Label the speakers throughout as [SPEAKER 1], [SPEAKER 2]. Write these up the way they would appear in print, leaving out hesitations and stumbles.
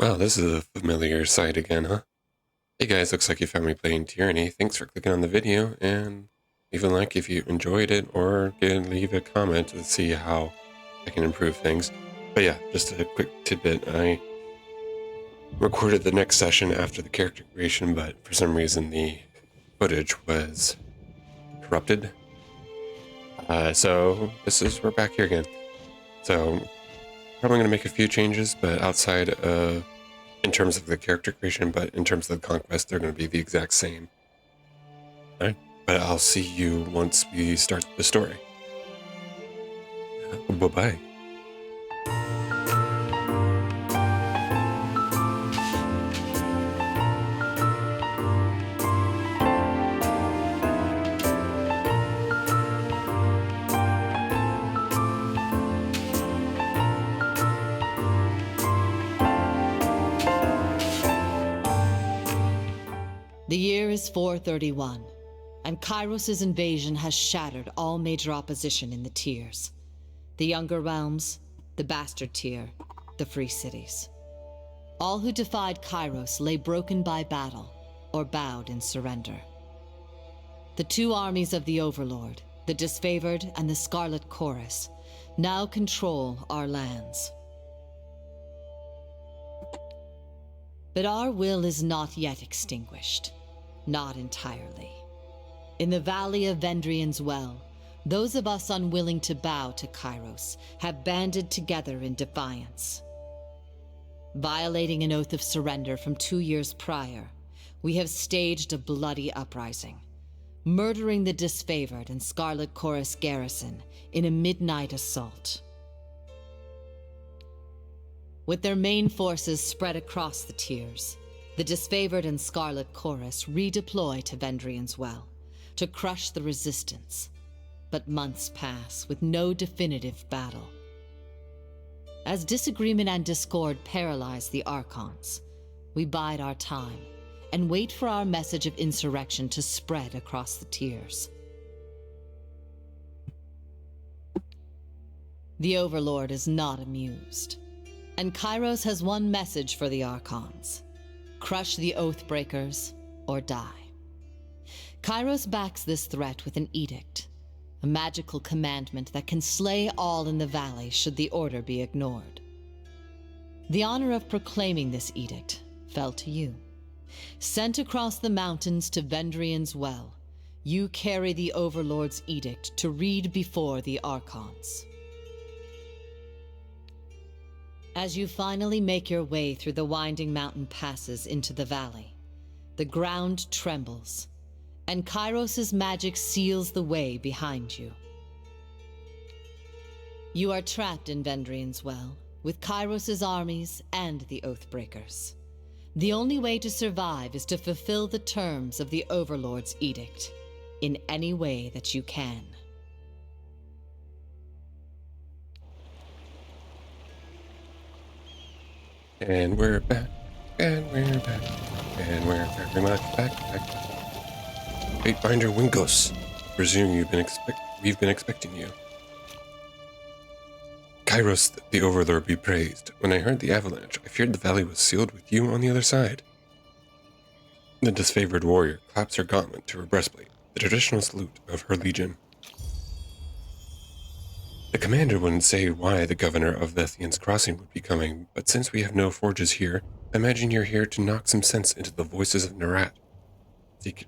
[SPEAKER 1] Wow, this is a familiar sight again, huh? Hey guys, looks like you found me playing Tyranny. Thanks for clicking on the video, and leave a like if you enjoyed it, or leave a comment to see how I can improve things. But yeah, just a quick tidbit. I recorded the next session after the character creation, but for some reason the footage was corrupted. So we're back here again. So probably gonna make a few changes, but outside of in terms of the character creation, but in terms of the conquest, they're going to be the exact same. All right, but I'll see you once we start the story. Bye-bye.
[SPEAKER 2] The year is 431, and Kairos' invasion has shattered all major opposition in the tiers. The Younger Realms, the Bastard Tier, the Free Cities. All who defied Kairos lay broken by battle, or bowed in surrender. The two armies of the Overlord, the Disfavored and the Scarlet Chorus, now control our lands. But our will is not yet extinguished. Not entirely. In the Valley of Vendrian's Well, those of us unwilling to bow to Kairos have banded together in defiance. Violating an oath of surrender from 2 years prior, we have staged a bloody uprising, murdering the Disfavored and Scarlet Chorus garrison in a midnight assault. With their main forces spread across the tiers, the Disfavored and Scarlet Chorus redeploy to Vendrian's Well to crush the resistance, but months pass with no definitive battle. As disagreement and discord paralyze the Archons, we bide our time and wait for our message of insurrection to spread across the tiers. The Overlord is not amused, and Kairos has one message for the Archons: crush the Oathbreakers, or die. Kairos backs this threat with an edict, a magical commandment that can slay all in the valley should the order be ignored. The honor of proclaiming this edict fell to you. Sent across the mountains to Vendrian's Well, you carry the Overlord's edict to read before the Archons. As you finally make your way through the winding mountain passes into the valley, the ground trembles, and Kairos' magic seals the way behind you. You are trapped in Vendrian's Well, with Kairos' armies and the Oathbreakers. The only way to survive is to fulfill the terms of the Overlord's edict, in any way that you can.
[SPEAKER 1] And we're back, and we're back, and we're very much back. Fatebinder Wingos, presume we've been expecting you. Kairos, the Overlord, be praised. When I heard the avalanche, I feared the valley was sealed with you on the other side. The Disfavored warrior claps her gauntlet to her breastplate, the traditional salute of her legion. The commander wouldn't say why the governor of Vethian's Crossing would be coming, but since we have no forges here, I imagine you're here to knock some sense into the voices of Nerat.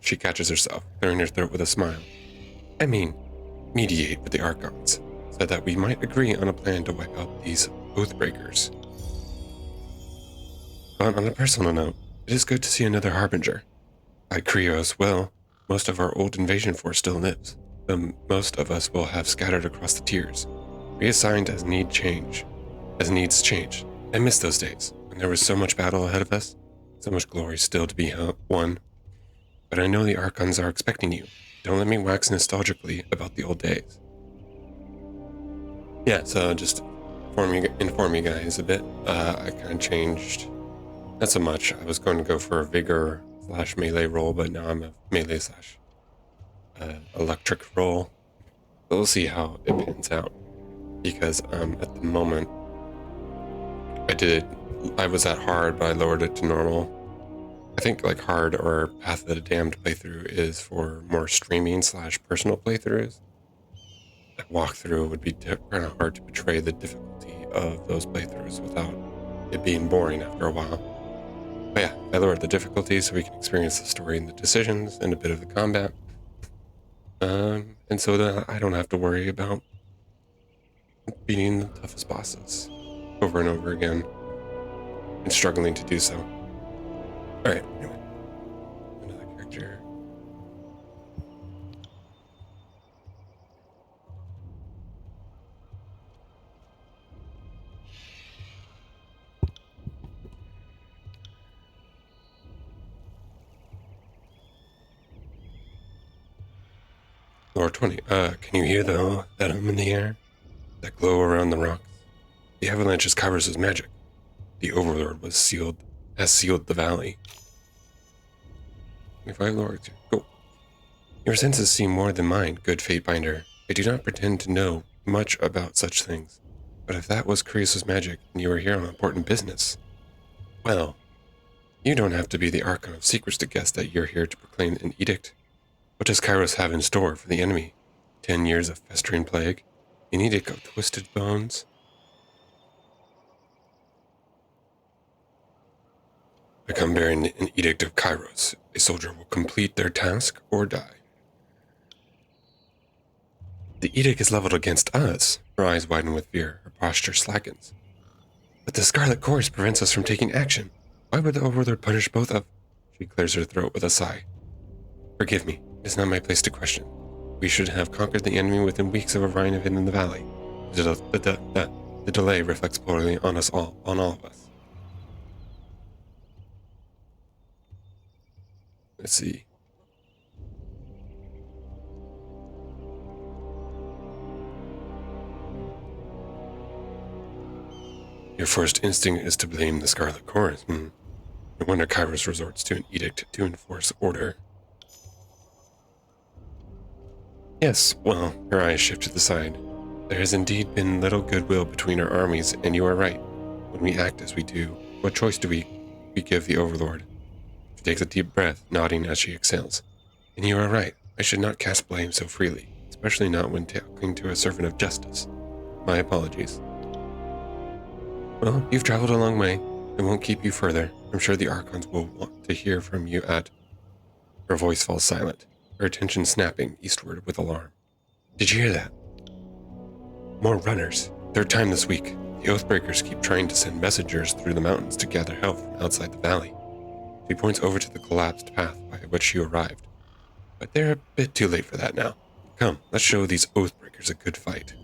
[SPEAKER 1] She catches herself, clearing her throat with a smile. I mean, mediate with the Archons, so that we might agree on a plan to wipe out these Oathbreakers. But on a personal note, it is good to see another Harbinger. By Krios, well, most of our old invasion force still lives. Most of us will have scattered across the tiers, reassigned as needs change. I miss those days, when there was so much battle ahead of us, so much glory still to be won. But I know the Archons are expecting you. Don't let me wax nostalgically about the old days. Yeah, so just inform you guys a bit. I kind of changed, not so much. I was going to go for a vigor / melee role, but now I'm a melee / electric roll. We'll see how it pans out, because at the moment I did I was at hard, but I lowered it to normal. I think like hard or Path of the Damned playthrough is for more streaming / personal playthroughs. A walkthrough would be kind of hard to portray the difficulty of those playthroughs without it being boring after a while. But yeah, I lowered the difficulty so we can experience the story and the decisions and a bit of the combat. And so that I don't have to worry about beating the toughest bosses over and over again and struggling to do so. Alright, anyway. Another character. Lore 20. Can you hear that in the air? That glow around the rocks? The avalanche is Kairos' magic. The Overlord has sealed the valley. 25 Lords. Go. Your senses see more than mine, good Fatebinder. I do not pretend to know much about such things. But if that was Kairos' magic, and you were here on important business, well, you don't have to be the Archon of Secrets to guess that you're here to proclaim an edict. What does Kairos have in store for the enemy? 10 years of festering plague? An edict of twisted bones? I come bearing an edict of Kairos. A soldier will complete their task or die. The edict is leveled against us. Her eyes widen with fear. Her posture slackens. But the Scarlet Course prevents us from taking action. Why would the Overlord punish both of... She clears her throat with a sigh. Forgive me. It is not my place to question. We should have conquered the enemy within weeks of arriving in the valley. The delay reflects poorly on all of us. Let's see. Your first instinct is to blame the Scarlet Chorus. No wonder Kairos resorts to an edict to enforce order. Yes, well, her eyes shift to the side. There has indeed been little goodwill between our armies, and you are right. When we act as we do, what choice do we give the Overlord? She takes a deep breath, nodding as she exhales. And you are right. I should not cast blame so freely, especially not when talking to a servant of justice. My apologies. Well, you've traveled a long way. I won't keep you further. I'm sure the Archons will want to hear from you at... Her voice falls silent, her attention snapping eastward with alarm. Did you hear that? More runners. Third time this week. The Oathbreakers keep trying to send messengers through the mountains to gather help from outside the valley. She points over to the collapsed path by which you arrived. But they're a bit too late for that now. Come, let's show these Oathbreakers a good fight.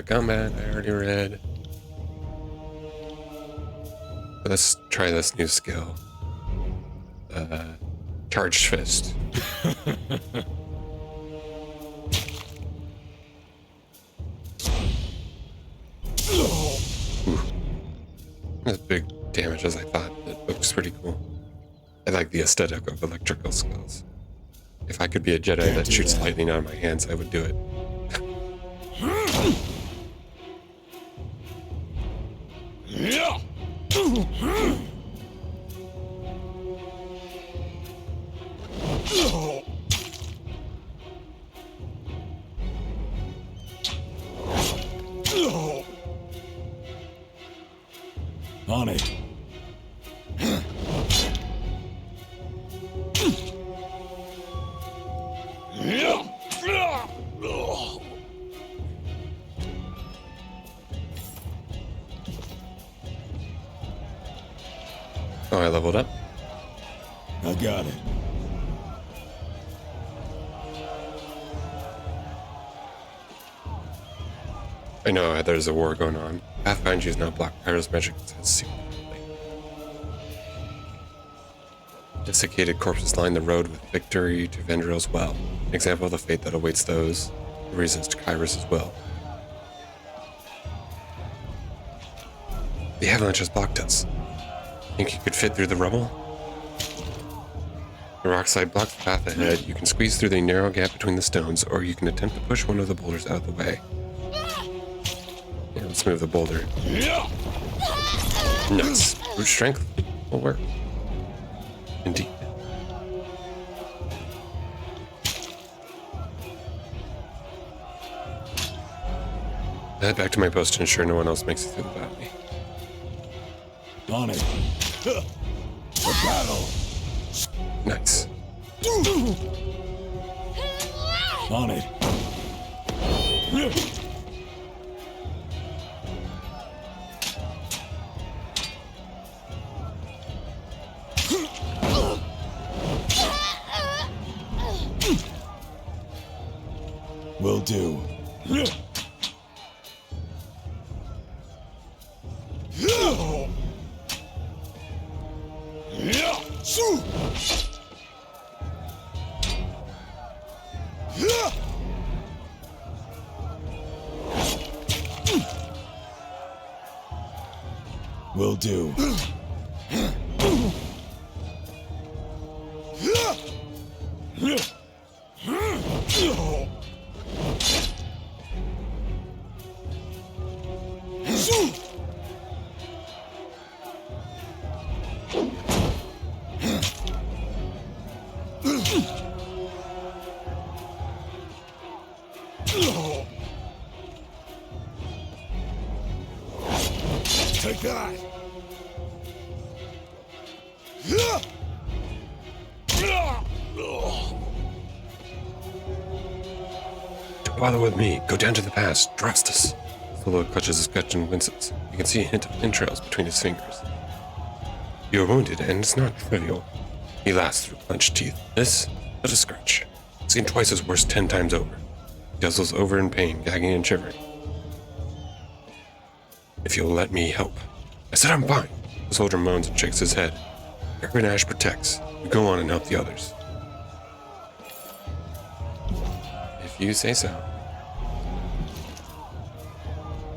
[SPEAKER 1] Combat, I already read. But let's try this new skill. Charged Fist. As big damage as I thought. It looks pretty cool. I like the aesthetic of electrical skills. If I could be a Jedi that shoots lightning out of my hands, I would do it.
[SPEAKER 3] On it.
[SPEAKER 1] Oh, I leveled up.
[SPEAKER 3] I got it.
[SPEAKER 1] I know there's a war going on. Pathfinder is now blocked. Kairos magic has secretly. Desiccated corpses line the road with victory to Vendril's well. An example of the fate that awaits those who resist Kairos' will. The avalanche has blocked us. Think you could fit through the rubble? The rock slide blocks the path ahead. You can squeeze through the narrow gap between the stones, or you can attempt to push one of the boulders out of the way. Yeah, let's move the boulder. Nice. Brute strength will work. Indeed. Head back to my post to ensure no one else makes it through the valley.
[SPEAKER 3] On it. For battle.
[SPEAKER 1] Nice.
[SPEAKER 3] On it. Will do. Will do. Take that!
[SPEAKER 1] Don't bother with me. Go down to the pass. Trust us. Solo clutches his gut and winces. You can see a hint of entrails between his fingers. You're wounded, and it's not trivial. He laughs through clenched teeth. This? But a scratch. Seen twice as worse 10 times over. He guzzles over in pain, gagging and shivering. If you'll let me help. I said I'm fine. The soldier moans and shakes his head. Carbon ash protects. You go on and help the others. If you say so.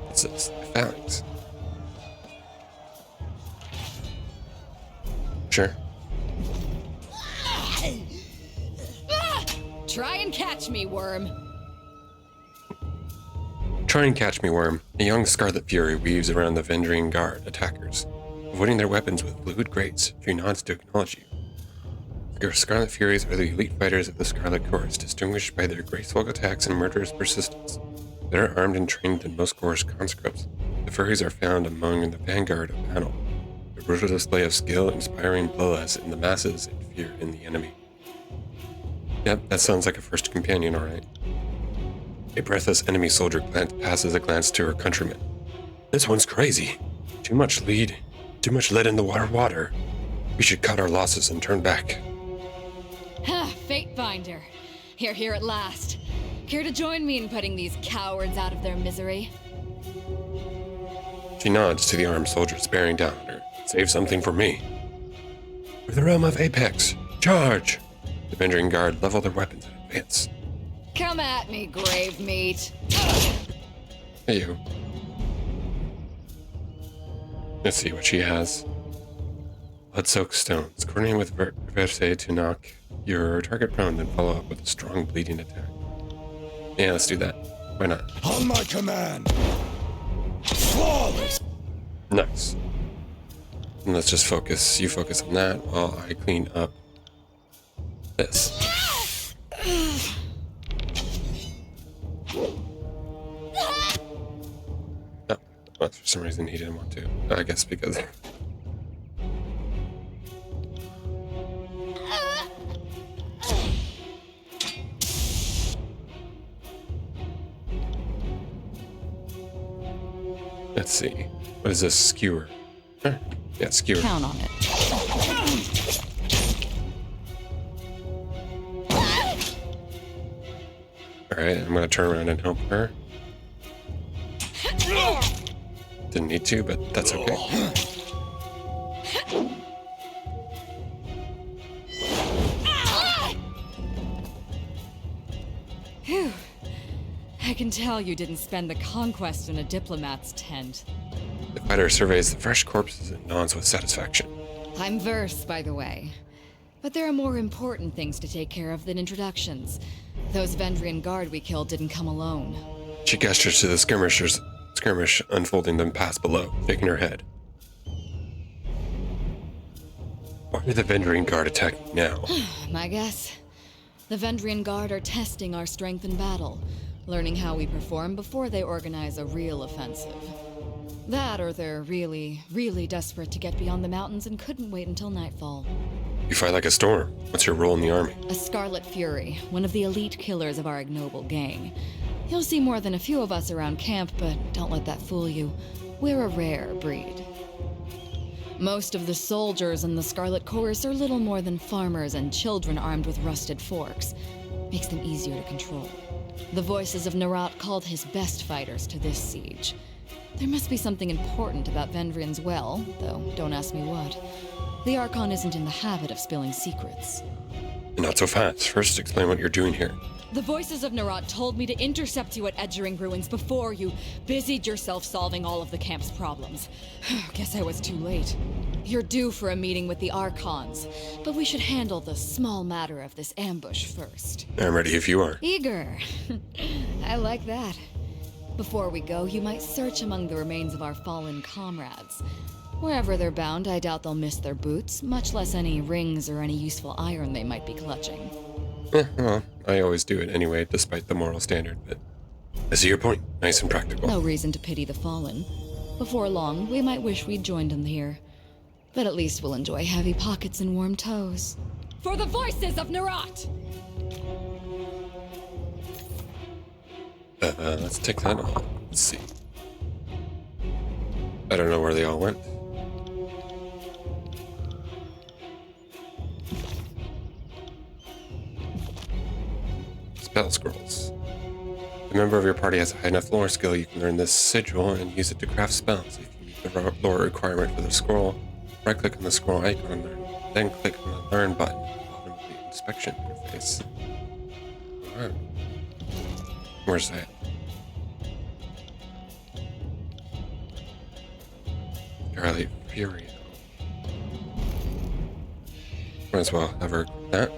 [SPEAKER 1] It's a phalanx. Sure.
[SPEAKER 2] Try and catch me, worm.
[SPEAKER 1] Try and catch me, worm. A young Scarlet Fury weaves around the Vendrian Guard attackers, avoiding their weapons with fluid grace. She nods to acknowledge you. The Scarlet Furies are the elite fighters of the Scarlet Corps, distinguished by their graceful attacks and murderous persistence. Better armed and trained than most Corps conscripts, the Furies are found among the vanguard of battle. Their brutal display of skill, inspiring bloodlust in the masses and fear in the enemy. Yep, that sounds like a first companion, alright. A breathless enemy soldier passes a glance to her countrymen. This one's crazy. Too much lead in the water. We should cut our losses and turn back.
[SPEAKER 2] Fatebinder. Here at last. Care to join me in putting these cowards out of their misery?
[SPEAKER 1] She nods to the armed soldiers bearing down on her. Save something for me. For the realm of Apex, charge! The Vendrian Guard level their weapons and advance.
[SPEAKER 2] Come at me, grave meat.
[SPEAKER 1] Hey, you. Let's see what she has. Blood-soaked stones. Coordinate with Verse to knock your target prone, then follow up with a strong bleeding attack. Yeah, let's do that. Why not?
[SPEAKER 3] On my command! Flawless!
[SPEAKER 1] Nice. And let's just focus. You focus on that while I clean up this. Oh, well, for some reason he didn't want to. I guess because... Let's see. What is this? Skewer. Huh. Yeah, skewer.
[SPEAKER 2] Count on it.
[SPEAKER 1] Alright, I'm gonna turn around and help her. Didn't need to, but that's okay.
[SPEAKER 2] Phew. I can tell you didn't spend the conquest in a diplomat's tent.
[SPEAKER 1] The fighter surveys the fresh corpses and nods with satisfaction.
[SPEAKER 2] I'm Verse, by the way.
[SPEAKER 4] But there are more important things to take care of than introductions. Those Vendrian guard we killed didn't come alone.
[SPEAKER 1] She gestures to the skirmish unfolding them past below, shaking her head. Why are the Vendrian guard attacking now?
[SPEAKER 4] My guess? The Vendrian guard are testing our strength in battle, learning how we perform before they organize a real offensive. That, or they're really, really desperate to get beyond the mountains and couldn't wait until nightfall.
[SPEAKER 1] You fight like a storm. What's your role in the army?
[SPEAKER 4] A Scarlet Fury, one of the elite killers of our ignoble gang. You'll see more than a few of us around camp, but don't let that fool you. We're a rare breed. Most of the soldiers in the Scarlet Chorus are little more than farmers and children armed with rusted forks. Makes them easier to control. The voices of Nerat called his best fighters to this siege. There must be something important about Vendrian's well, though don't ask me what. The Archon isn't in the habit of spilling secrets.
[SPEAKER 1] Not so fast. First, explain what you're doing here.
[SPEAKER 4] The voices of Nerat told me to intercept you at Edgering Ruins before you busied yourself solving all of the camp's problems. Guess I was too late. You're due for a meeting with the Archons, but we should handle the small matter of this ambush first.
[SPEAKER 1] I'm ready if you are.
[SPEAKER 4] Eager. I like that. Before we go, you might search among the remains of our fallen comrades. Wherever they're bound, I doubt they'll miss their boots, much less any rings or any useful iron they might be clutching.
[SPEAKER 1] Well, I always do it anyway, despite the moral standard, but I see your point. Nice and practical.
[SPEAKER 4] No reason to pity the fallen. Before long, we might wish we'd joined them here. But at least we'll enjoy heavy pockets and warm toes. For the voices of Nerat!
[SPEAKER 1] Let's take that off. Let's see. I don't know where they all went. Spell scrolls. If a member of your party has a high enough lore skill, you can learn this sigil and use it to craft spells. If you meet the lore requirement for the scroll, right-click on the scroll icon, then click on the Learn button at the bottom of the inspection interface. Alright. Where's that? Scarlet Fury. Might as well have her that.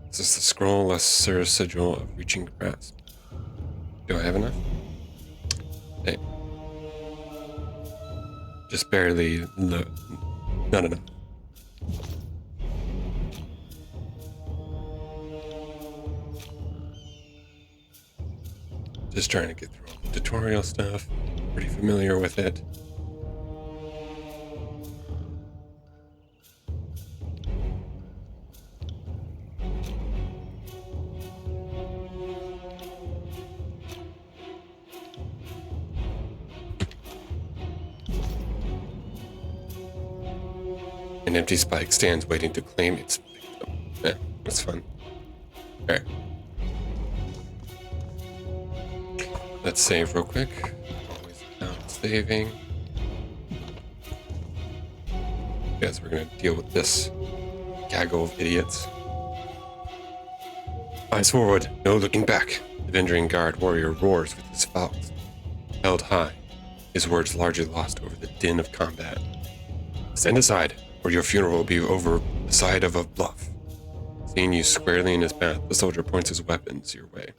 [SPEAKER 1] This is the scroll lesser sigil of reaching grasp. Do I have enough? Hey. Just barely not enough. Just trying to get through all the tutorial stuff. Pretty familiar with it. An empty spike stands waiting to claim its victim. Yeah, that's fun. Alright. Let's save real quick. Always not saving. Guess we're gonna deal with this gaggle of idiots. Eyes forward, no looking back. The Vendrian guard warrior roars with his falcons held high, his words largely lost over the din of combat. Stand aside, or your funeral will be over the side of a bluff. Seeing you squarely in his path, the soldier points his weapons your way.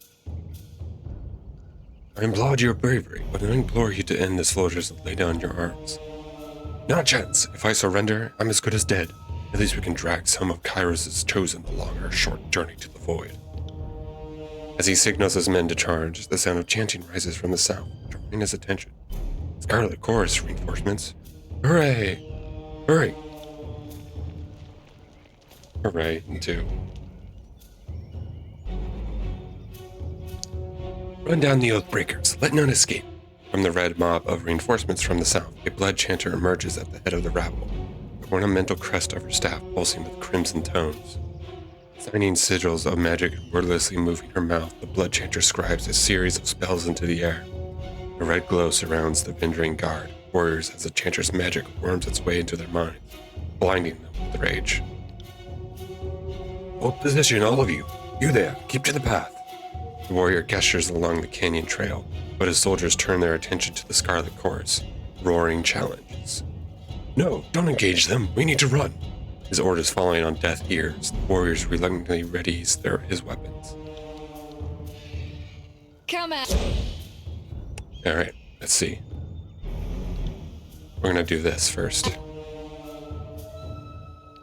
[SPEAKER 1] I applaud your bravery, but I implore you to end the soldiers and lay down your arms. Not a chance. If I surrender, I'm as good as dead. At least we can drag some of Kairos' chosen along our short journey to the void. As he signals his men to charge, the sound of chanting rises from the south, drawing his attention. Scarlet Chorus reinforcements. Hooray! Hurry! Hooray, and two. Run down the Oathbreakers. Let none escape. From the red mob of reinforcements from the south, a blood chanter emerges at the head of the rabble, the ornamental crest of her staff pulsing with crimson tones. Signing sigils of magic and wordlessly moving her mouth, the blood chanter scribes a series of spells into the air. A red glow surrounds the Vendrian guard, warriors as the chanter's magic worms its way into their minds, blinding them with rage. Hold position, all of you. You there, keep to the path. The warrior gestures along the canyon trail, but his soldiers turn their attention to the Scarlet Chorus, roaring challenges. No, don't engage them. We need to run. His orders falling on deaf ears, the warriors reluctantly readies his weapons.
[SPEAKER 4] Come at.
[SPEAKER 1] Alright, let's see. We're gonna do this first.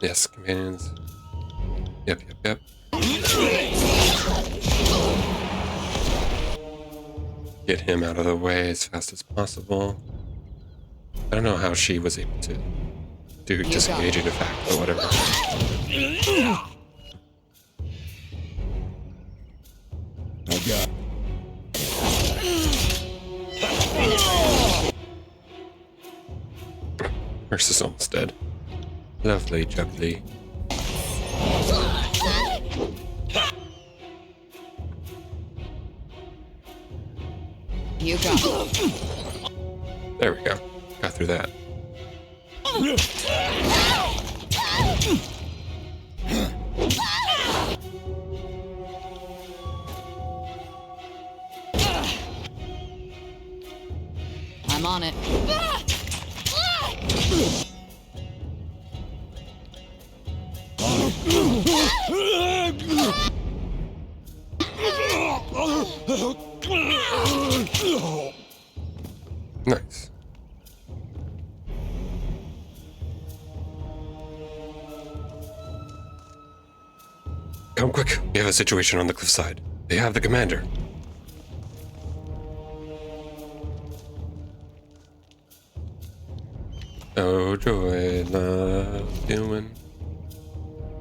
[SPEAKER 1] Yes, companions. Yep. Get him out of the way as fast as possible. I don't know how she was able to do disengaging effect, but whatever.
[SPEAKER 3] I got.
[SPEAKER 1] Nurse is almost dead. Lovely jubbly.
[SPEAKER 4] You got it.
[SPEAKER 1] There we go. Got through that.
[SPEAKER 2] I'm on it.
[SPEAKER 1] Nice. Come quick. We have a situation on the cliffside. They have the commander. Oh joy, love doing.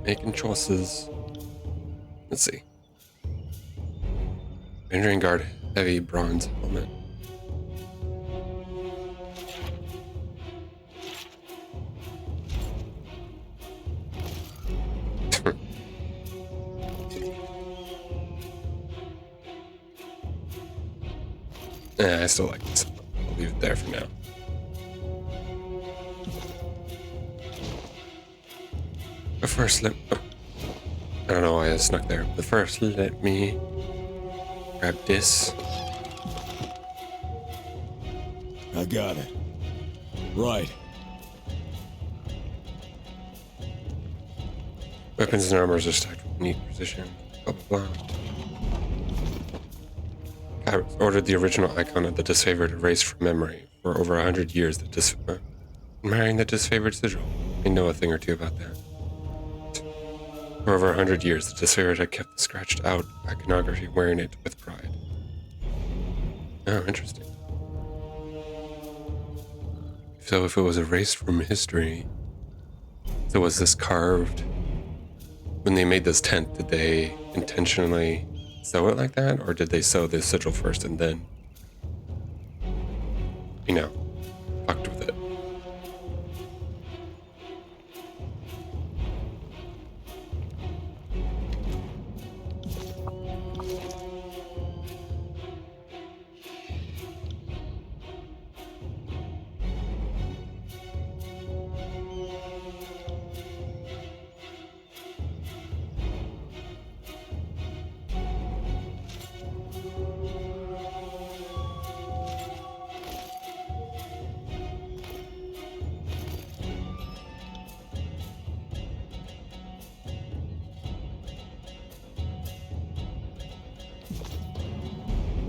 [SPEAKER 1] Making choices. Let's see. Rendering guard, heavy bronze helmet. I still like this. I'll leave it there for now. But first, I don't know why I snuck there. But first, let me grab this.
[SPEAKER 3] I got it. Right.
[SPEAKER 1] Weapons and armors are stacked with neat precision. Blah blah blah. I ordered the original icon of the disfavored erased from memory. For over 100 years, admiring the disfavored sigil. I know a thing or two about that. For over 100 years, the disfavored had kept the scratched out iconography, wearing it with pride. Oh, interesting. So if it was erased from history, so was this carved? When they made this tent, did they intentionally sew it like that? Or did they sew the sigil first and then, fucked with it?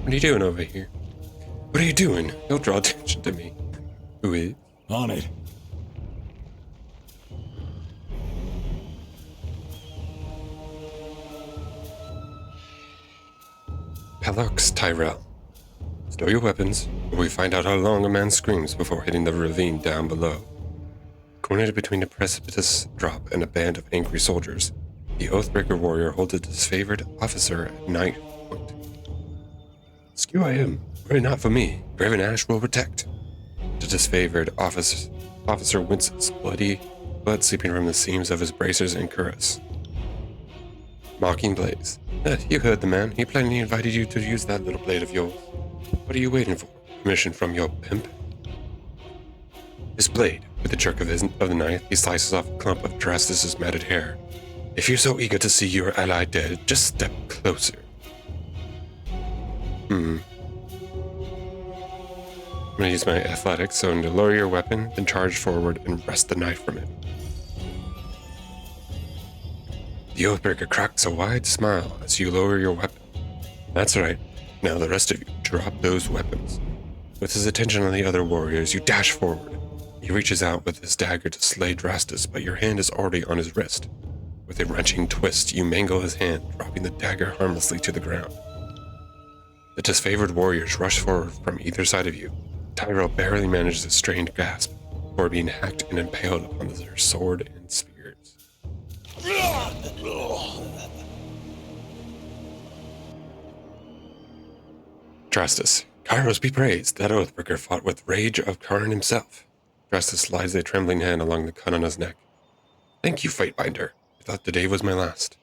[SPEAKER 1] What are you doing over here? What are you doing? Don't draw attention to me. Who is?
[SPEAKER 3] On it.
[SPEAKER 1] Palux Tyrell. Stow your weapons, or we find out how long a man screams before hitting the ravine down below. Cornered between a precipitous drop and a band of angry soldiers, the Oathbreaker warrior holds a disfavored officer at knife point. Skew I am, pray not for me, Graven Ash will protect. The disfavored officer winces, blood seeping from the seams of his bracers and cuirass. Mocking Blaze. You heard the man. He plainly invited you to use that little blade of yours. What are you waiting for? Permission from your pimp? His blade. With a jerk of the knife, he slices off a clump of Drastus's matted hair. If you're so eager to see your ally dead, just step closer. I'm gonna use my athletics, so to lower your weapon, then charge forward and wrest the knife from it. The Oathbreaker cracks a wide smile as you lower your weapon. That's right. Now the rest of you, drop those weapons. With his attention on the other warriors, you dash forward. He reaches out with his dagger to slay Drastus, but your hand is already on his wrist. With a wrenching twist, you mangle his hand, dropping the dagger harmlessly to the ground. The disfavored warriors rush forward from either side of you. Tyrell barely manages a strained gasp before being hacked and impaled upon their sword and spears. Drastus, Kairos be praised, that Oathbreaker fought with rage of Karn himself. Drastus slides a trembling hand along the cut on his neck. Thank you, Fatebinder. I thought the day was my last.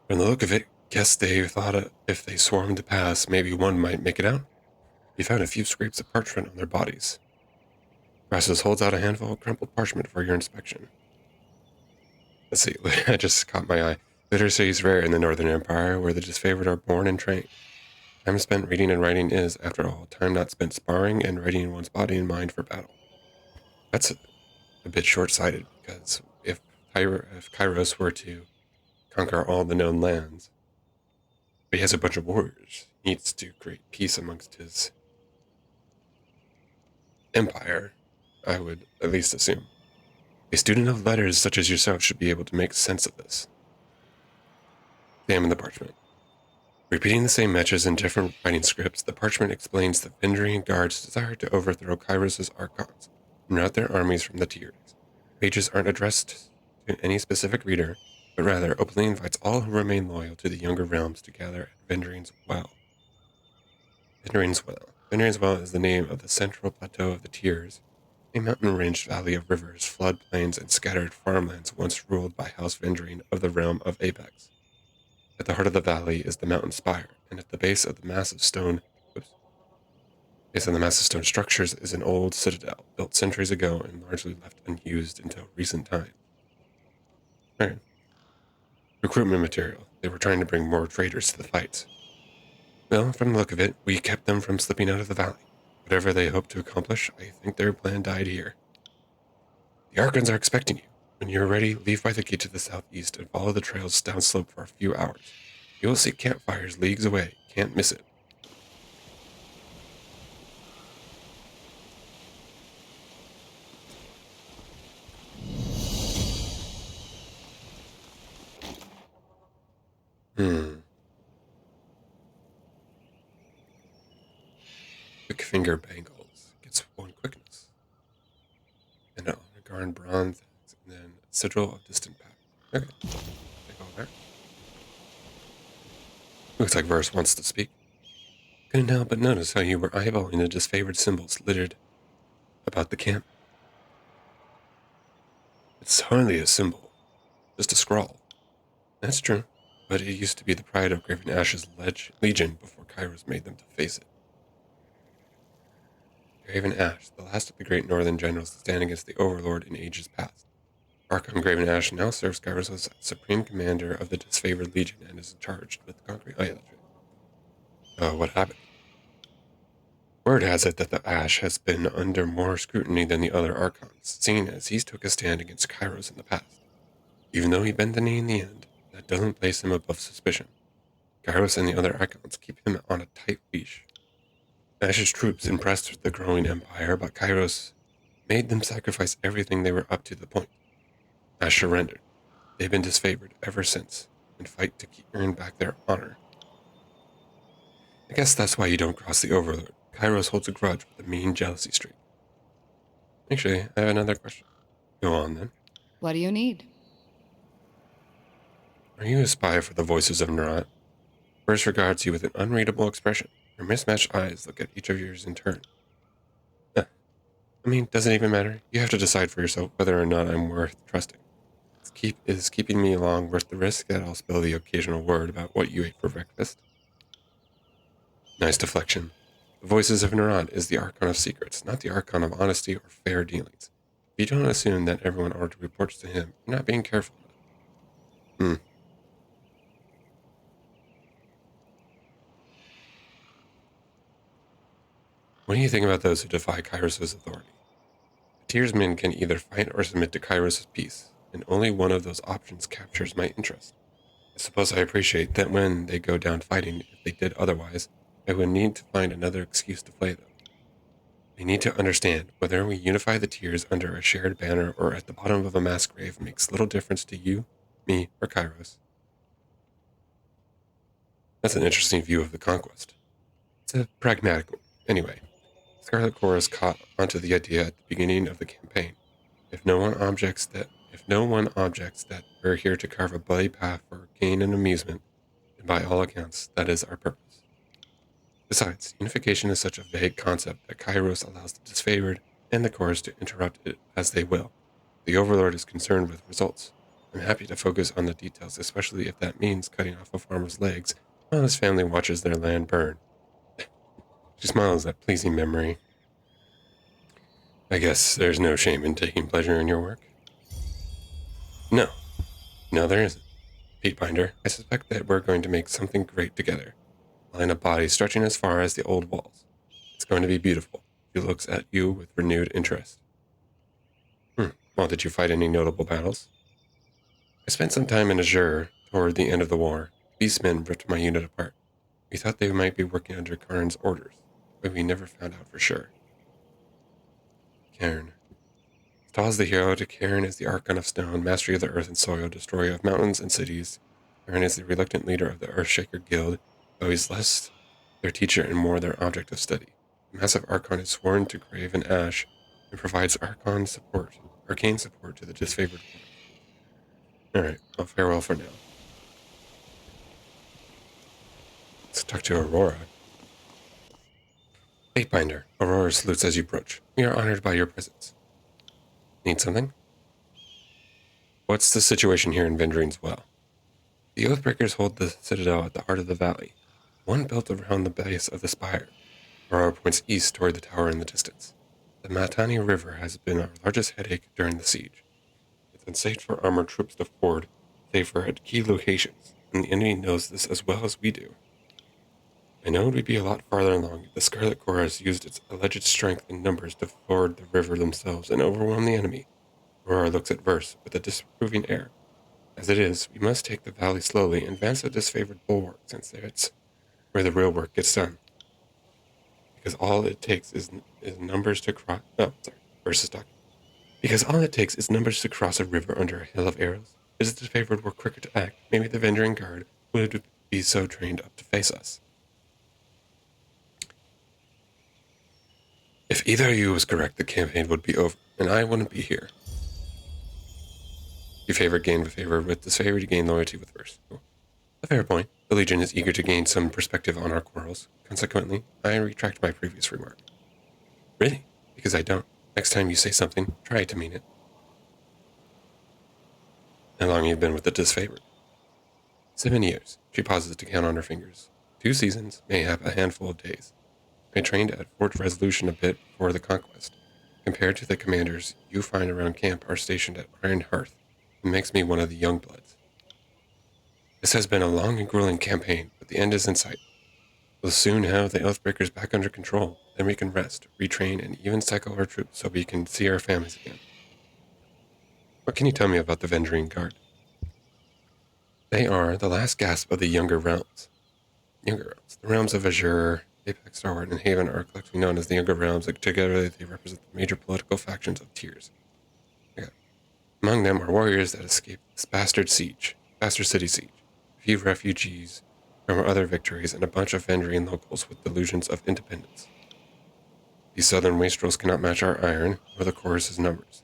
[SPEAKER 1] From the look of it, guess they thought if they swarmed to pass, maybe one might make it out. We found a few scrapes of parchment on their bodies. Drastus holds out a handful of crumpled parchment for your inspection. Let's see, I just caught my eye. Literacy is rare in the Northern Empire, where the disfavored are born and trained. Time spent reading and writing is, after all, time not spent sparring and readying one's body and mind for battle. That's a bit short-sighted, because if Kairos were to conquer all the known lands, but he has a bunch of warriors, he needs to create peace amongst his empire, I would at least assume. A student of letters such as yourself should be able to make sense of this. Examine the parchment. Repeating the same matches in different writing scripts, the parchment explains that Vendrian guards desire to overthrow Kairos' archons and rout their armies from the tiers. Pages aren't addressed to any specific reader, but rather openly invites all who remain loyal to the younger realms to gather at Vendrian's Well. Vendrian's Well. Vendrian's Well is the name of the central plateau of the tiers, a mountain-ranged valley of rivers, floodplains, and scattered farmlands once ruled by House Vendrian of the realm of Apex. At the heart of the valley is the mountain spire, and at the base of the massive stone structures is an old citadel, built centuries ago and largely left unused until recent times. Alright. Recruitment material. They were trying to bring more traders to the fights. Well, from the look of it, we kept them from slipping out of the valley. Whatever they hoped to accomplish, I think their plan died here. The Archons are expecting you. When you're ready, leave by the gate to the southeast and follow the trails downslope for a few hours. You will see campfires leagues away. Can't miss it. Quick finger bangles gets one quickness. And an Garn bronze, and then a sigil of distant pattern. Okay. Take all there. Looks like Verse wants to speak. Couldn't help but notice how you were eyeballing the disfavored symbols littered about the camp. It's hardly a symbol, just a scrawl. That's true, but it used to be the pride of Graven Ash's legion before Kairos made them to face it. Graven Ash, the last of the great northern generals to stand against the Overlord in ages past. Archon Graven Ash now serves Kairos as supreme commander of the disfavored legion and is charged with conquering idolatry. What happened? Word has it that the Ash has been under more scrutiny than the other Archons, seeing as he's took a stand against Kairos in the past. Even though he bent the knee in the end, that doesn't place him above suspicion. Kairos and the other Archons keep him on a tight leash. Ash's troops impressed the growing empire, but Kairos made them sacrifice everything they were up to the point. Ash surrendered. They've been disfavored ever since, and fight to earn back their honor. I guess that's why you don't cross the Overlord. Kairos holds a grudge with a mean jealousy streak. Actually, I have another question. Go on, then.
[SPEAKER 4] What do you need?
[SPEAKER 1] Are you a spy for the voices of Nerat? First regards you with an unreadable expression. Your mismatched eyes look at each of yours in turn. Doesn't even matter. You have to decide for yourself whether or not I'm worth trusting. Is keeping me along worth the risk that I'll spill the occasional word about what you ate for breakfast? Nice deflection. The voices of Nerat is the Archon of secrets, not the Archon of honesty or fair dealings. If you don't assume that everyone already reports to him, you're not being careful enough. What do you think about those who defy Kairos' authority? The Tiersmen can either fight or submit to Kairos' peace. and only one of those options captures my interest. I suppose I appreciate that when they go down fighting, if they did otherwise, I would need to find another excuse to play them. I need to understand whether we unify the tiers under a shared banner or at the bottom of a mass grave makes little difference to you, me, or Kairos. That's an interesting view of the conquest. It's a pragmatic one. Anyway, Scarlet Chorus caught onto the idea at the beginning of the campaign. If no one objects that we're here to carve a bloody path for gain and amusement, then by all accounts, that is our purpose. Besides, unification is such a vague concept that Kairos allows the disfavored and the chorus to interrupt it as they will. The Overlord is concerned with results. I'm happy to focus on the details, especially if that means cutting off a farmer's legs while his family watches their land burn. She smiles at pleasing memory. I guess there's no shame in taking pleasure in your work. No, there isn't. Fatebinder, I suspect that we're going to make something great together. Line of bodies stretching as far as the old walls. It's going to be beautiful. She looks at you with renewed interest. Well, did you fight any notable battles? I spent some time in Azure toward the end of the war. Beastmen ripped my unit apart. We thought they might be working under Karn's orders, but we never found out for sure. Cairn. Tall as the hero, to Cairn is the Archon of Stone, mastery of the earth and soil, destroyer of mountains and cities. Cairn is the reluctant leader of the Earthshaker Guild, though he's less their teacher and more their object of study. The massive Archon is sworn to grave and ash and provides arcane support to the disfavored one. Alright, well, farewell for now. Let's talk to Aurora. Fatebinder, Aurora salutes as you approach. We are honored by your presence. Need something? What's the situation here in Vendrine's Well? The Oathbreakers hold the citadel at the heart of the valley, one built around the base of the spire. Aurora points east toward the tower in the distance. The Matani River has been our largest headache during the siege. It's unsafe for armored troops to ford, save for at key locations, and the enemy knows this as well as we do. I know it would be a lot farther along if the Scarlet Chorus used its alleged strength in numbers to ford the river themselves and overwhelm the enemy. Aurora looks at Verse with a disapproving air. As it is, we must take the valley slowly and advance the disfavored bulwark, since it's where the real work gets done. Because all it takes is numbers to cross. Oh, sorry. Verse is talking. Because all it takes is numbers to cross a river under a hill of arrows. If the disfavored were quicker to act, maybe the Vendrian Guard would be so trained up to face us. If either of you was correct, the campaign would be over, and I wouldn't be here. You favored gain with favor with disfavored, you gain loyalty with Verse. A fair point. The Legion is eager to gain some perspective on our quarrels. Consequently, I retract my previous remark. Really? Because I don't. Next time you say something, try to mean it. How long have you been with the disfavored? 7 years. She pauses to count on her fingers. 2 seasons, mayhap a handful of days. I trained at Fort Resolution a bit before the conquest. Compared to the commanders you find around camp are stationed at Iron Hearth, it makes me one of the young bloods. This has been a long and grueling campaign, but the end is in sight. We'll soon have the Oathbreakers back under control, then we can rest, retrain, and even cycle our troops so we can see our families again. What can you tell me about the Vendrian Guard? They are the last gasp of the Younger Realms. The realms of Azure, Apex, Starward, and Haven are collectively known as the Younger Realms. Together, they represent the major political factions of Tiers. Among them are warriors that escaped this bastard city siege, a few refugees from other victories, and a bunch of Vendrian locals with delusions of independence. These southern wastrels cannot match our iron, or the chorus's numbers.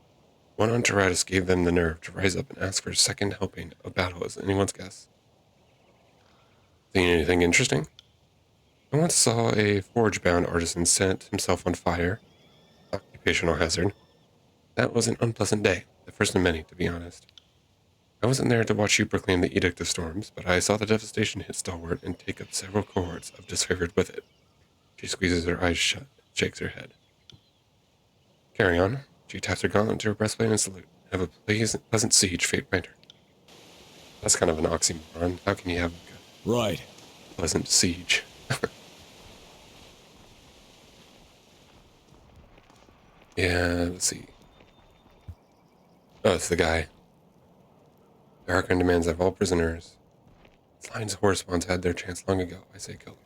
[SPEAKER 1] One on Tyrannical gave them the nerve to rise up and ask for a second helping of battle as anyone's guess. Seen anything interesting? I once saw a forge-bound artisan set himself on fire. Occupational hazard. That was an unpleasant day, the first of many, to be honest. I wasn't there to watch you proclaim the Edict of Storms, but I saw the devastation hit Stalwart and take up several cohorts of disfavored with it. She squeezes her eyes shut, shakes her head. Carry on. She taps her gauntlet to her breastplate and salute. Have a pleasant siege, Fatebinder. That's kind of an oxymoron. How can you have
[SPEAKER 3] Right.
[SPEAKER 1] a pleasant siege? Yeah, let's see. Oh, it's the guy. The Archon demands of all prisoners. This lion's horse once had their chance long ago. I say kill them.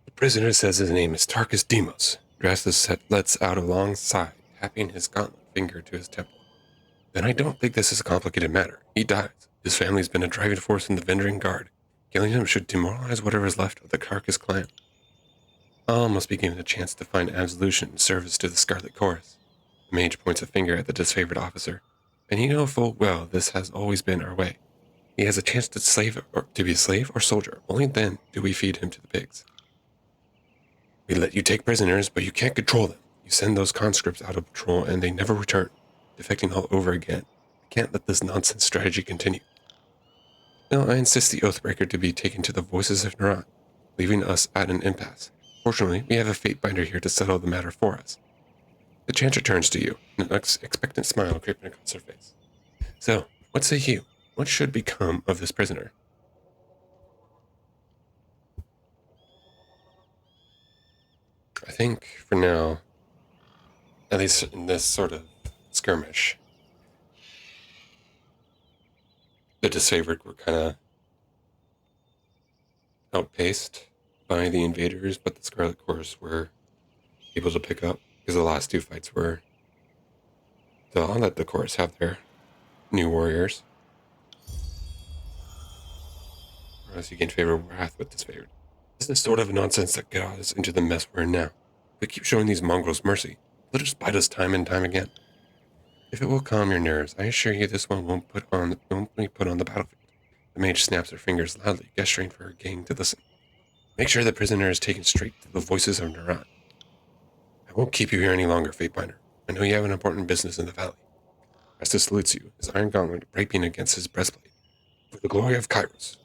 [SPEAKER 1] The prisoner says his name is Tarkus Demos. Drastus lets out a long sigh, tapping his gauntlet finger to his temple. Then I don't think this is a complicated matter. He dies. His family's been a driving force in the Vendering Guard. Killing him should demoralize whatever is left of the Carcass clan. All must be given a chance to find absolution in service to the Scarlet Chorus. The mage points a finger at the disfavored officer, and you know full well this has always been our way. He has a chance to be a slave or soldier. Only then do we feed him to the pigs. We let you take prisoners, but you can't control them. You send those conscripts out of patrol, and they never return, defecting all over again. I can't let this nonsense strategy continue. No, I insist the Oathbreaker to be taken to the Voices of Nerat, leaving us at an impasse. Fortunately, we have a Fatebinder here to settle the matter for us. The Chanter turns to you, an expectant smile creeping across her face. So, what say you? What should become of this prisoner? I think, for now, at least in this sort of skirmish, the disfavored were kind of outpaced by the invaders, but the Scarlet Chorus were able to pick up because the last two fights were. So I'll let the Chorus have their new warriors. Unless you gain favor of wrath with disfavored. This is the sort of nonsense that got us into the mess we're in now. If we keep showing these mongrels mercy, they'll just bite us time and time again. If it will calm your nerves, I assure you this one won't be put on the battlefield. The mage snaps her fingers loudly, gesturing for her gang to listen. Make sure the prisoner is taken straight to the Voices of Nerat. I won't keep you here any longer, Fatebinder. I know you have an important business in the valley. Restus salutes you, his iron gauntlet breaking against his breastplate. For the glory of Kairos.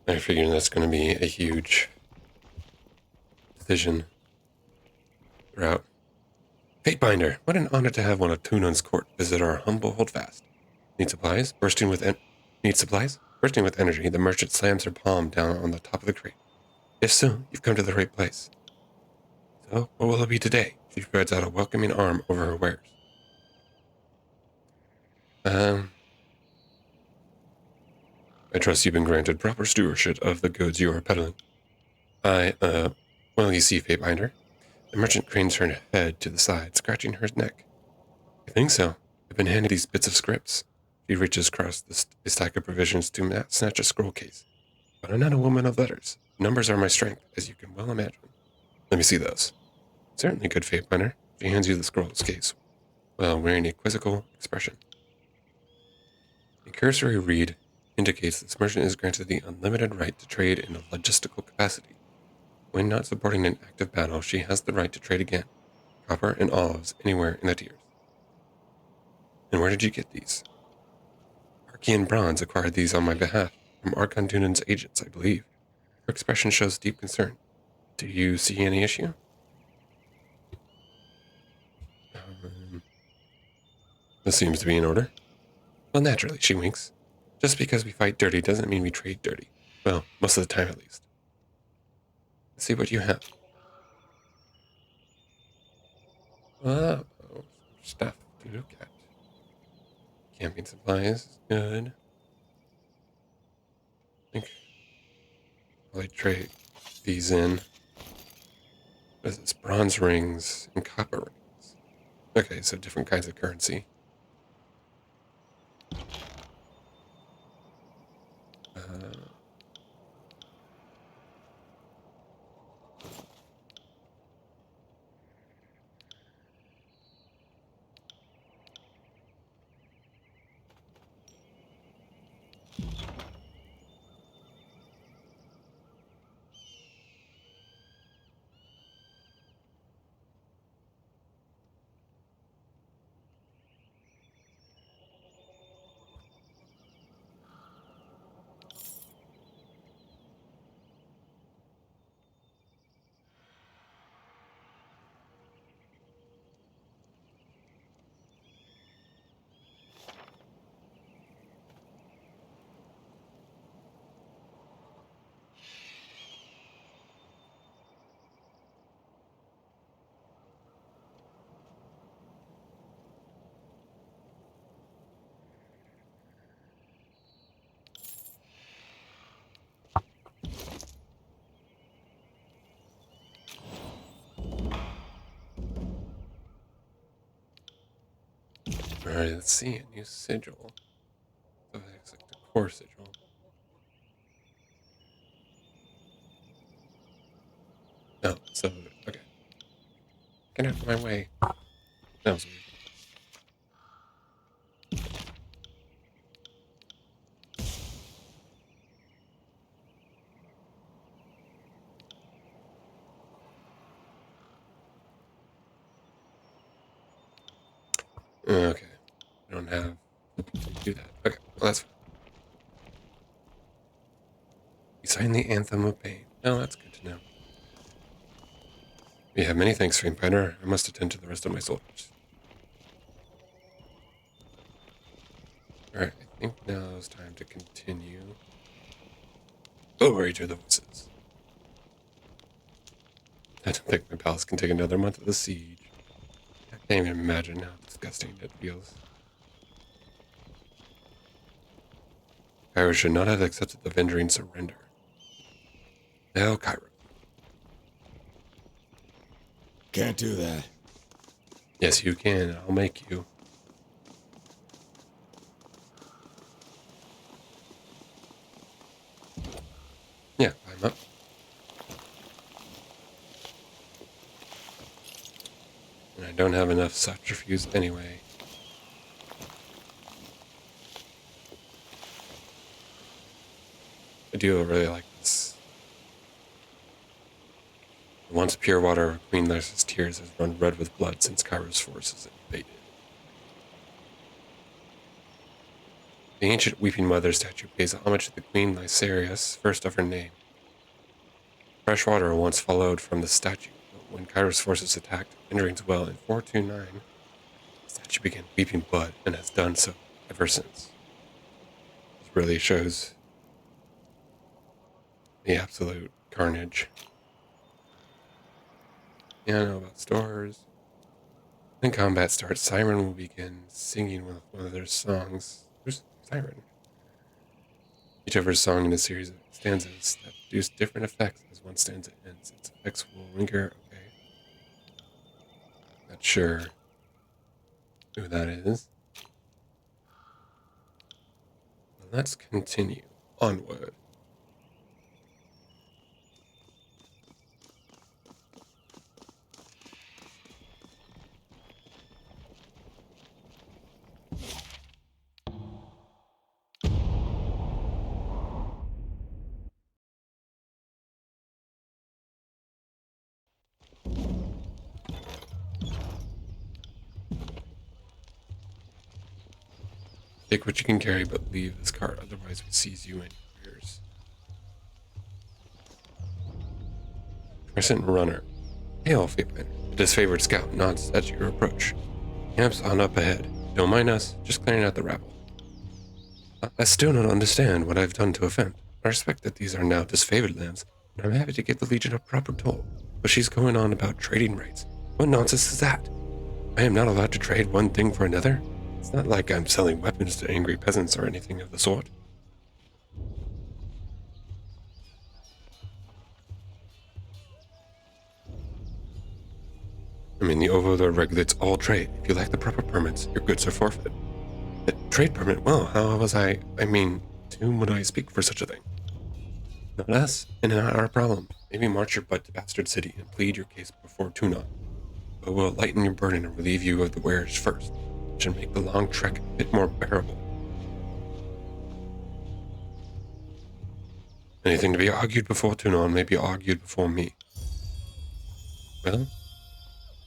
[SPEAKER 1] I figure that's going to be a huge decision throughout. Fatebinder, what an honor to have one of Tunan's court visit our humble holdfast. Need supplies? Need supplies? Bursting with energy, the merchant slams her palm down on the top of the crate. If so, you've come to the right place. So, what will it be today? She spreads out a welcoming arm over her wares. I trust you've been granted proper stewardship of the goods you are peddling. Well, you see, Fatebinder. The merchant cranes her head to the side, scratching her neck. I think so. I've been handed these bits of scripts. She reaches across the stack of provisions to snatch a scroll case. But I'm not a woman of letters. Numbers are my strength, as you can well imagine. Let me see those. Certainly, good Fatebinder. She hands you the scroll's case, while wearing a quizzical expression. A cursory read indicates this merchant is granted the unlimited right to trade in a logistical capacity. When not supporting an active battle, she has the right to trade again, copper and olives anywhere in the tiers. And where did you get these? Archean Bronze acquired these on my behalf, from Archon Dunan's agents, I believe. Her expression shows deep concern. Do you see any issue? This seems to be in order. Well, naturally, she winks. Just because we fight dirty doesn't mean we trade dirty. Well, most of the time at least. Let's see what you have. Oh, stuff to look at. Camping supplies, good. I think I'll trade these in. What is this? Bronze rings and copper rings. Okay, so different kinds of currency. Alright, let's see. A new sigil. So it's like the core sigil. No, so, okay. Get out of my way. That was weird. Okay. I don't have to do that. Okay, well, that's fine. You signed the Anthem of Pain. Oh, that's good to know. We have many thanks, Fatebinder. I must attend to the rest of my soldiers. Alright, I think now is time to continue. Glory to the voices. I don't think my palace can take another month of the siege. I can't even imagine how disgusting it feels. Cairo should not have accepted the Venderine surrender. Now, Cairo.
[SPEAKER 3] Can't do that.
[SPEAKER 1] Yes, you can. I'll make you. Yeah, climb up. And I don't have enough centrifuges anyway. I do really like this. The once pure water of Queen Lyssa's tears has run red with blood since Cairo's forces invaded. The ancient Weeping Mother statue pays homage to the Queen Lysarius, first of her name. Fresh water once followed from the statue, but when Cairo's forces attacked Vendrine's well in 429, the statue began weeping blood and has done so ever since. This really shows the absolute carnage. Yeah, I know about stores. When combat starts, Siren will begin singing one of their songs. Who's Siren? Each of her song in a series of stanzas that produce different effects as one stanza ends. Its effects will linger. Okay. Not sure who that is. Well, let's continue onward. Take what you can carry, but leave this cart, otherwise we seize you and your wares. Crescent Runner. Hail, Fatebinder. The disfavored scout nods at your approach. Camp's on up ahead. Don't mind us, just clearing out the rabble. I still don't understand what I've done to offend. I respect that these are now disfavored lands, and I'm happy to give the Legion a proper toll. But she's going on about trading rights. What nonsense is that? I am not allowed to trade one thing for another? It's not like I'm selling weapons to angry peasants or anything of the sort. I mean, the Overlord regulates all trade. If you lack the proper permits, your goods are forfeit. The trade permit? Well, how was I mean, to whom would I speak for such a thing? Not us, and not our problem. Maybe march your butt to Bastard City and plead your case before Tunon. But we'll lighten your burden and relieve you of the wares first. It should make the long trek a bit more bearable. Anything to be argued before Tunon may be argued before me. Well,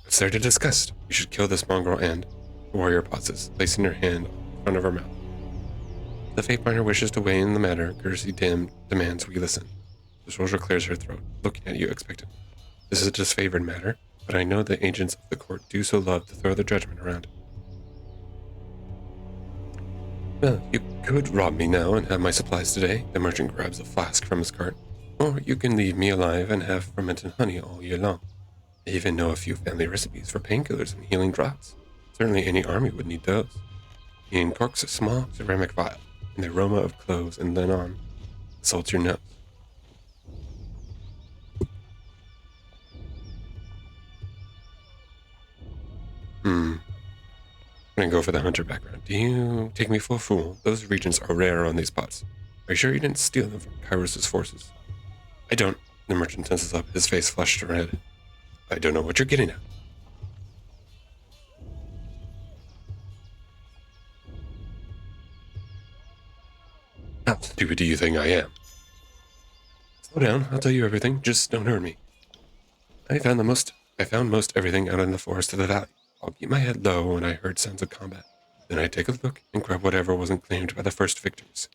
[SPEAKER 1] what's there to discuss? We should kill this mongrel and... The warrior pauses, placing her hand in front of her mouth. The Fatebinder wishes to weigh in the matter. Courtesy demands we listen. The soldier clears her throat, looking at you expectantly. This is a disfavored matter, but I know the agents of the court do so love to throw their judgment around. Well, you could rob me now and have my supplies today. The merchant grabs a flask from his cart. Or you can leave me alive and have fermented honey all year long. I even know a few family recipes for painkillers and healing drops. Certainly any army would need those. He uncorks a small ceramic vial, and the aroma of cloves and linnon assaults your nose. I'm gonna go for the hunter background. Do you take me for a fool? Those regions are rare on these pots. Are you sure you didn't steal them from Kairos' forces? I don't. The merchant tenses up, his face flushed red. I don't know what you're getting at. How stupid do you think I am? Slow down, I'll tell you everything, just don't hurt me. I found most everything out in the forest of the valley. I'll keep my head low when I heard sounds of combat. Then I take a look and grab whatever wasn't claimed by the first victors.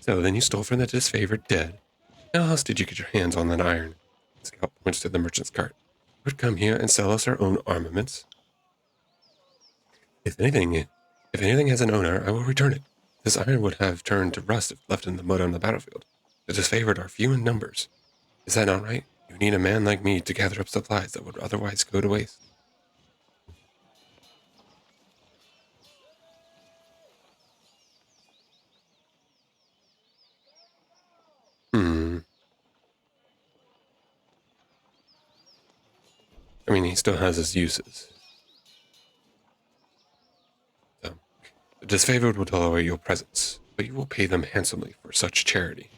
[SPEAKER 1] So then you stole from the disfavored dead. How else did you get your hands on that iron? Scout points to the merchant's cart. Would come here and sell us our own armaments. If anything has an owner, I will return it. This iron would have turned to rust if left in the mud on the battlefield. The disfavored are few in numbers. Is that not right? You need a man like me to gather up supplies that would otherwise go to waste. I mean, he still has his uses. So, the disfavored will tolerate your presence, but you will pay them handsomely for such charity.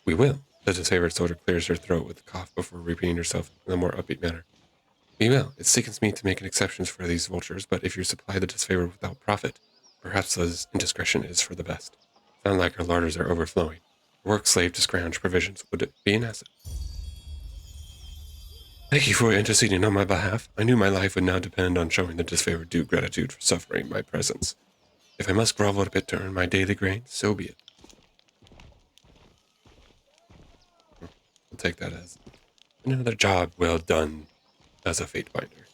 [SPEAKER 1] We will. The disfavored soldier clears her throat with a cough before repeating herself in a more upbeat manner. We will. It sickens me to make an exception for these vultures, but if you supply the disfavored without profit, perhaps this indiscretion is for the best. Sound like our larders are overflowing. A work slave to scrounge provisions. Would it be an asset? Thank you for interceding on my behalf. I knew my life would now depend on showing the disfavored due gratitude for suffering my presence. If I must grovel a bit to earn my daily grain, so be it. I'll take that as another job well done as a Fatebinder.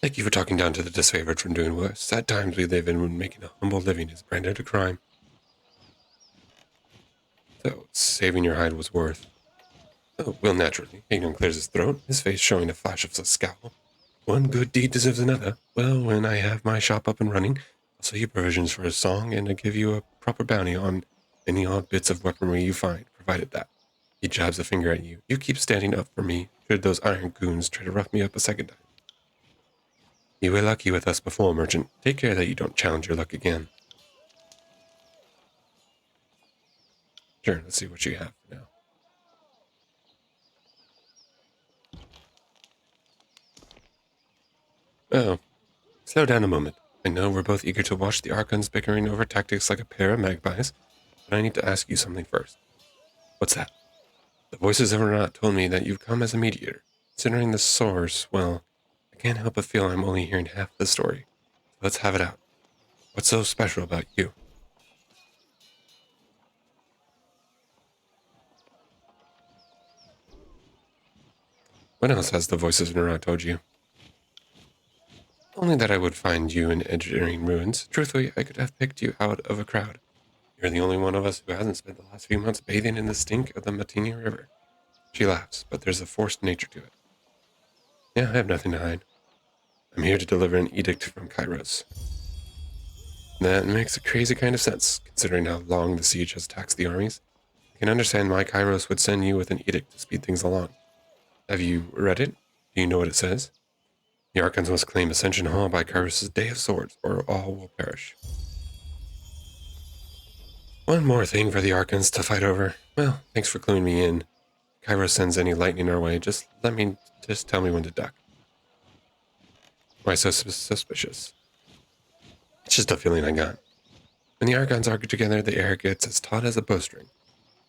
[SPEAKER 1] Thank you for talking down to the disfavored from doing worse. Sad times we live in when making a humble living is branded a crime. So, saving your hide was worth. Oh, well, naturally. Ignon clears his throat, his face showing a flash of a scowl. One good deed deserves another. Well, when I have my shop up and running, I'll sell you provisions for a song and I'll give you a proper bounty on any odd bits of weaponry you find, provided that. He jabs a finger at you. You keep standing up for me, should those iron goons try to rough me up a second time. You were lucky with us before, merchant. Take care that you don't challenge your luck again. Sure, let's see what you have now. Oh, slow down a moment. I know we're both eager to watch the Archons bickering over tactics like a pair of magpies, but I need to ask you something first. What's that? The voices of Renat told me that you've come as a mediator. Considering the source, well, I can't help but feel I'm only hearing half the story. So let's have it out. What's so special about you? What else has the voices of Renat told you? Only that I would find you in engineering ruins. Truthfully, I could have picked you out of a crowd. You're the only one of us who hasn't spent the last few months bathing in the stink of the Matini River. She laughs, but there's a forced nature to it. Yeah, I have nothing to hide. I'm here to deliver an edict from Kairos. That makes a crazy kind of sense, considering how long the siege has taxed the armies. I can understand why Kairos would send you with an edict to speed things along. Have you read it? Do you know what it says? The Archons must claim Ascension Hall by Kairos' Day of Swords, or all will perish. One more thing for the Archons to fight over. Well, thanks for cluing me in. If Kairos sends any lightning our way, just tell me when to duck. Why so suspicious? It's just a feeling I got. When the Archons argue together, the air gets as taut as a bowstring.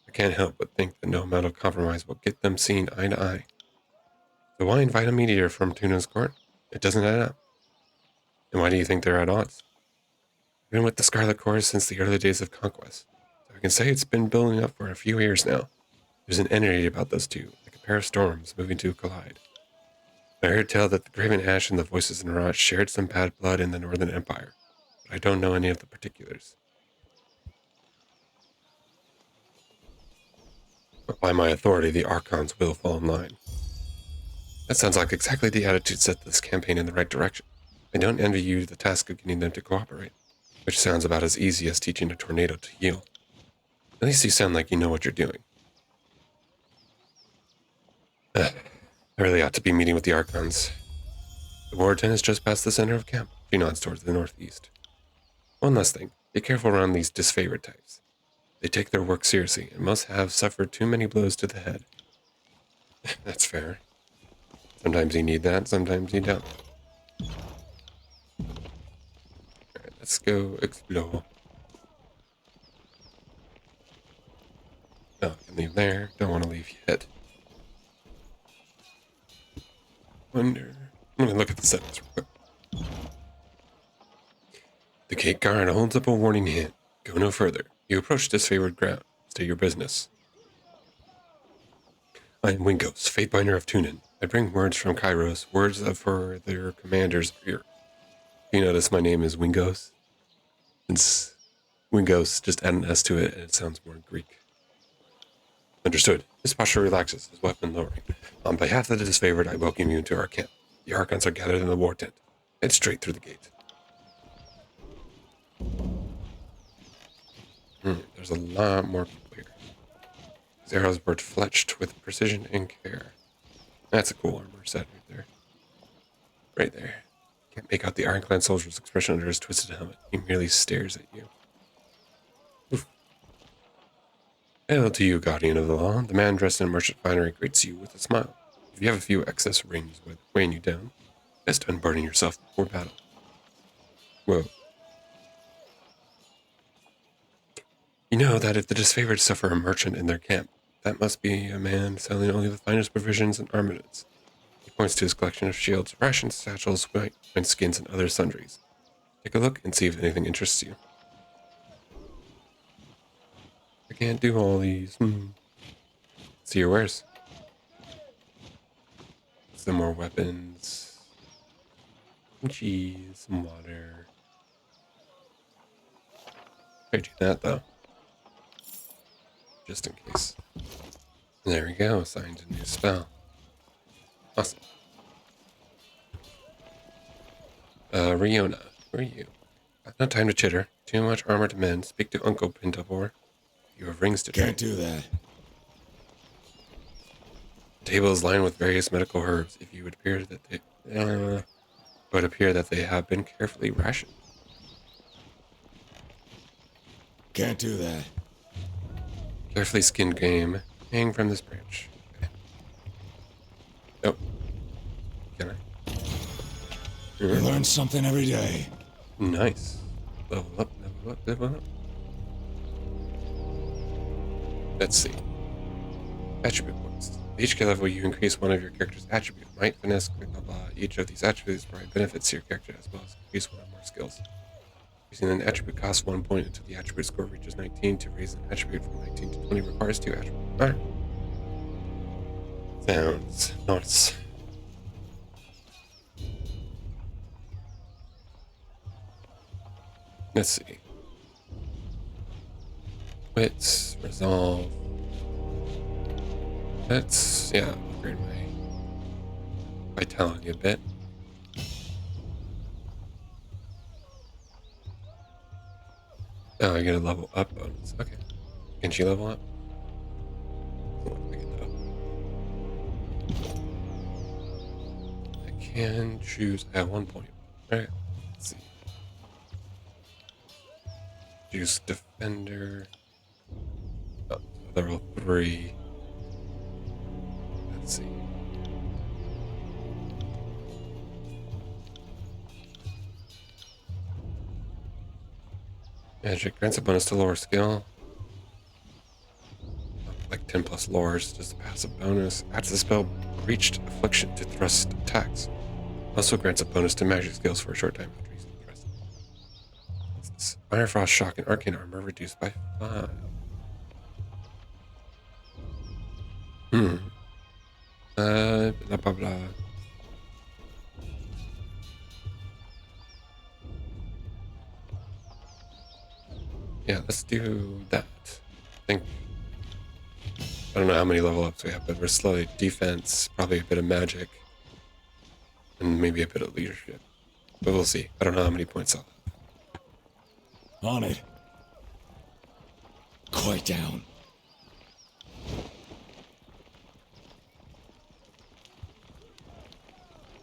[SPEAKER 1] I can't help but think that no amount of compromise will get them seen eye to eye. So why invite a mediator from Tuna's court? It doesn't add up. And why do you think they're at odds? I've been with the Scarlet Corps since the early days of Conquest, so I can say it's been building up for a few years now. There's an energy about those two, like a pair of storms moving to collide. I heard tell that the Graven Ash and the Voices in Raj shared some bad blood in the Northern Empire, but I don't know any of the particulars. But by my authority, the Archons will fall in line. That sounds like exactly the attitude set this campaign in the right direction. I don't envy you the task of getting them to cooperate, which sounds about as easy as teaching a tornado to yield. At least you sound like you know what you're doing. I really ought to be meeting with the Archons. The war tent is just past the center of camp. She nods towards the northeast. One last thing. Be careful around these disfavored types. They take their work seriously and must have suffered too many blows to the head. That's fair. Sometimes you need that, sometimes you don't. Alright, let's go explore. Oh, I can leave there. Don't want to leave yet. Wonder. I'm gonna look at the settings real quick. The gate guard holds up a warning hand. Go no further. You approach disfavored ground. State your business. I am Wingo, Fatebinder I. I bring words from Kairos, words for their commander's ear. You notice my name is Wingos? Since Wingos, just add an S to it and it sounds more Greek. Understood. His posture relaxes, his weapon lowering. On behalf of the disfavored, I welcome you into our camp. The Archons are gathered in the war tent. Head straight through the gate. There's a lot more people here. These arrows were fletched with precision and care. That's a cool armor set right there. Right there. Can't make out the Ironclad soldier's expression under his twisted helmet. He merely stares at you. Oof. Hail to you, guardian of the law. The man dressed in merchant finery greets you with a smile. If you have a few excess rings weighing you down, best unburden yourself before battle. Whoa. You know that if the disfavored suffer a merchant in their camp, that must be a man selling only the finest provisions and armaments. He points to his collection of shields, rations, satchels, wine skins, and other sundries. Take a look and see if anything interests you. I can't do all these. See your wares. Some more weapons. Some cheese, some water. Trade you that though. Just in case. There we go, assigned a new spell. Awesome. Riona, who are you? Got no time to chitter. Too much armor to mend. Speak to Uncle Pintabor. You have rings to trade.
[SPEAKER 3] Can't do that.
[SPEAKER 1] The table is lined with various medical herbs. If you would appear that they have been carefully rationed.
[SPEAKER 3] Can't do that.
[SPEAKER 1] Carefully skinned game. Hang from this branch. Okay. Oh. Can I?
[SPEAKER 3] You learn something every day.
[SPEAKER 1] Nice. Level up, level up, level up. Let's see. Attribute points. Each level you increase one of your character's attribute. Might, finesse, quick, blah, blah. Each of these attributes provide benefits to your character as well as increase one or more skills. Using an attribute costs 1 point until the attribute score reaches 19. To raise an attribute from 19 to 20 requires 2 attributes. Alright. Sounds nice. Let's see. Wits, resolve. Let's, upgrade my vitality a bit. Oh, I get a level up bonus. Okay. Can she level up? I can choose at 1 point. Alright, let's see. Choose defender. Oh, level 3. Let's see. Magic grants a bonus to lower skill. Like 10 plus lores, just a passive bonus. Adds the spell Breached Affliction to thrust attacks. Also grants a bonus to magic skills for a short time after using thrust. What's this? Iron Frost, Shock, and Arcane Armor reduced by 5. Blah blah blah. Yeah, let's do that. I don't know how many level ups we have, but we're slowly defense, probably a bit of magic, and maybe a bit of leadership. But we'll see. I don't know how many points I'll have.
[SPEAKER 3] On it. Quiet down.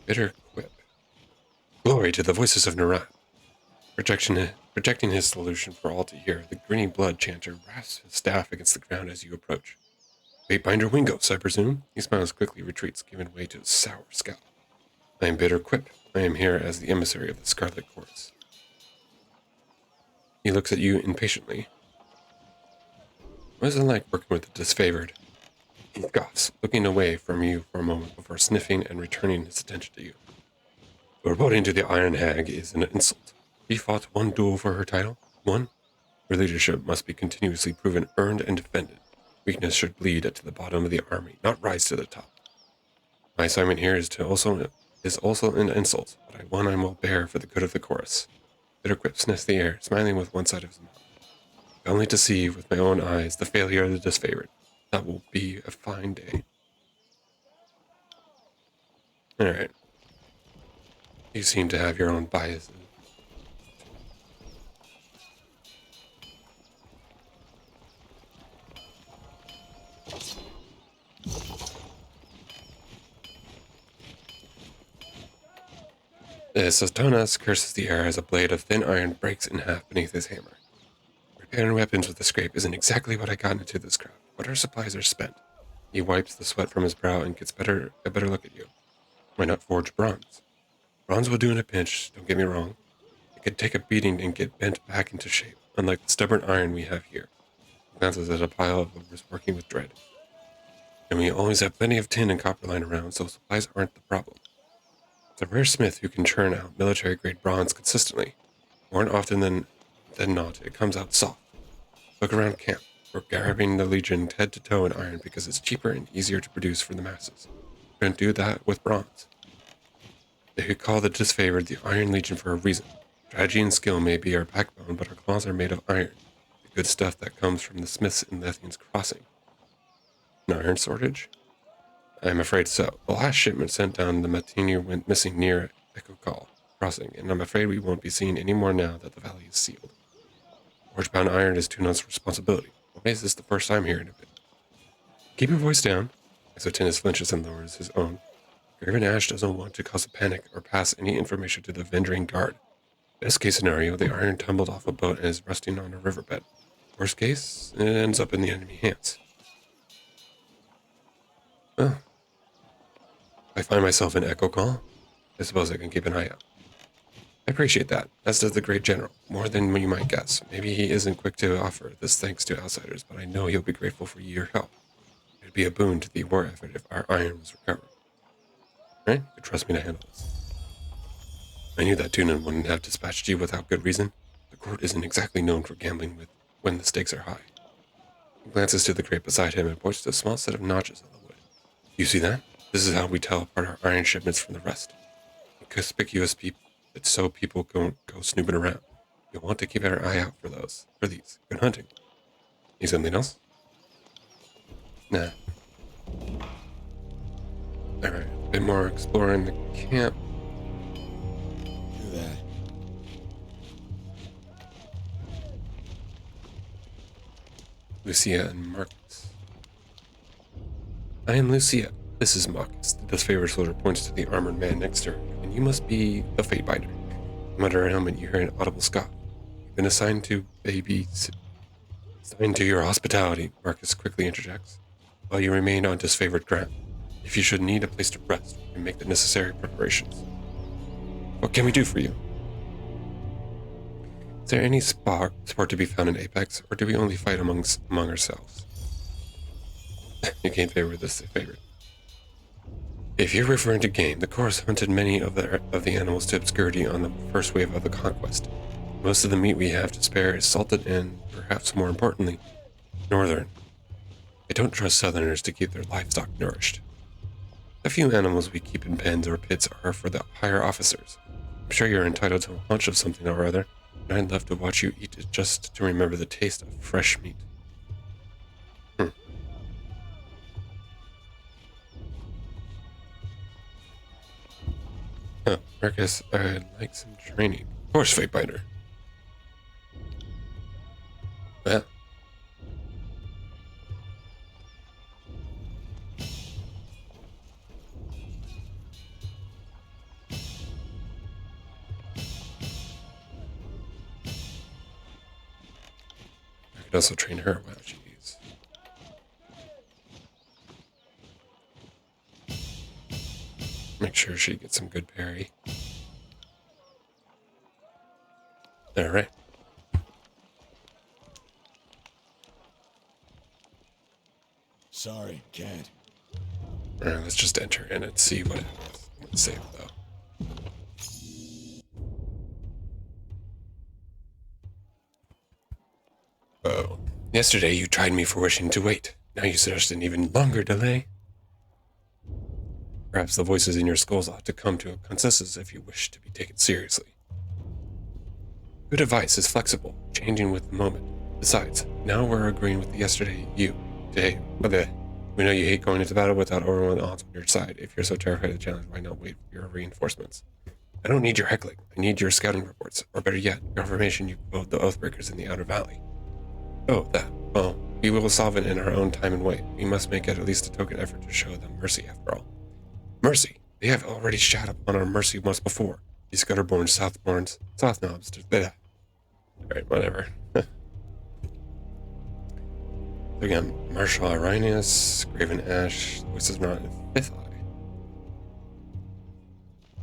[SPEAKER 1] Bitter Quip. Glory to the voices of Narat. Projecting his solution for all to hear, the grinning blood chanter rasps his staff against the ground as you approach. Fatebinder Wingo, I presume? He smiles quickly, retreats, giving way to a sour scowl. I am Bitter Quip. I am here as the emissary of the Scarlet Chorus. He looks at you impatiently. What is it like working with the disfavored? He scoffs, looking away from you for a moment before sniffing and returning his attention to you. Reporting to the Iron Hag is an insult. She fought one duel for her title. One. Her leadership must be continuously proven, earned, and defended. Weakness should bleed to the bottom of the army, not rise to the top. My assignment here is also an insult, but one I will bear for the good of the chorus. Bitter Quip sniffs the air, smiling with one side of his mouth. Only to see with my own eyes the failure of the disfavored. That will be a fine day. Alright. You seem to have your own biases. Sotonas curses the air as a blade of thin iron breaks in half beneath his hammer. Repairing weapons with a scrape isn't exactly what I got into this craft, but our supplies are spent. He wipes the sweat from his brow and gets a better look at you. Why not forge bronze? Bronze will do in a pinch, don't get me wrong. It could take a beating and get bent back into shape, unlike the stubborn iron we have here. He glances at a pile of lovers working with dread. And we always have plenty of tin and copper lying around, so supplies aren't the problem. It's a rare smith who can churn out military-grade bronze consistently. More often than not, it comes out soft. Look around camp. We're grabbing the Legion head to toe in iron because it's cheaper and easier to produce for the masses. We don't do that with bronze. They could call the disfavored the Iron Legion for a reason. Strategy and skill may be our backbone, but our claws are made of iron. The good stuff that comes from the smiths in Lethian's Crossing. An iron shortage? I'm afraid so. The last shipment sent down the Matinu went missing near Ekokal Crossing, and I'm afraid we won't be seeing any more now that the valley is sealed. Forge-bound iron is Tunon's responsibility. Why is this the first time hearing of it? Keep your voice down. Exotenus flinches and lowers his own. Graven Ash doesn't want to cause a panic or pass any information to the Vendring Guard. Best case scenario, the iron tumbled off a boat and is rusting on a riverbed. Worst case, it ends up in the enemy hands. Well, if I find myself in Echo Call, I suppose I can keep an eye out. I appreciate that, as does the great general, more than you might guess. Maybe he isn't quick to offer this thanks to outsiders, but I know he'll be grateful for your help. It'd be a boon to the war effort if our iron was recovered. Right? You trust me to handle this. I knew that Tunon wouldn't have dispatched you without good reason. The court isn't exactly known for gambling with when the stakes are high. He glances to the crate beside him and points to a small set of notches on the wood. You see that? This is how we tell apart our iron shipments from the rest. Conspicuous people, it's so people don't go snooping around. You'll want to keep our eye out for these. Good hunting. Need something else? Nah. Alright, a bit more exploring the camp.
[SPEAKER 3] Do that.
[SPEAKER 1] Lucia and Marcus. I am Lucia. This is Marcus. The disfavored soldier points to the armored man next to her. And you must be the Fatebinder. From under her helmet, you hear an audible scoff. You've been assigned to your hospitality, Marcus quickly interjects, while you remain on disfavored ground. If you should need a place to rest, we can make the necessary preparations. What can we do for you? Is there any sport to be found in Apex, or do we only fight among ourselves? You can't favor this favorite. If you're referring to game, the chorus hunted many of the animals to obscurity on the first wave of the conquest. Most of the meat we have to spare is salted and, perhaps more importantly, northern. I don't trust southerners to keep their livestock nourished. The few animals we keep in pens or pits are for the higher officers. I'm sure you're entitled to a hunch of something or other, and I'd love to watch you eat it just to remember the taste of fresh meat. Oh, Marcus, I'd like some training. Of course, Fatebinder. Well. Could also train her while she's... Make sure she gets some good parry. Alright.
[SPEAKER 3] Sorry, can't.
[SPEAKER 1] Alright, let's just enter in and see what happens. Let's save though. Oh. Yesterday you tried me for wishing to wait. Now you suggest an even longer delay. Perhaps the voices in your skulls ought to come to a consensus if you wish to be taken seriously. Good advice is flexible, changing with the moment. Besides, now we're agreeing with yesterday you. Today, we know you hate going into battle without overwhelming odds on your side. If you're so terrified of the challenge, why not wait for your reinforcements? I don't need your heckling. I need your scouting reports, or better yet, your information you quote the Oathbreakers in the Outer Valley. Oh, that. Well, we will solve it in our own time and way. We must make it at least a token effort to show them mercy after all. Mercy? They have already shat upon our mercy once before. These gutterborn Southnobs. Alright, whatever. Again, Marshal Irenaeus, Graven Ash, Voices not in Fifth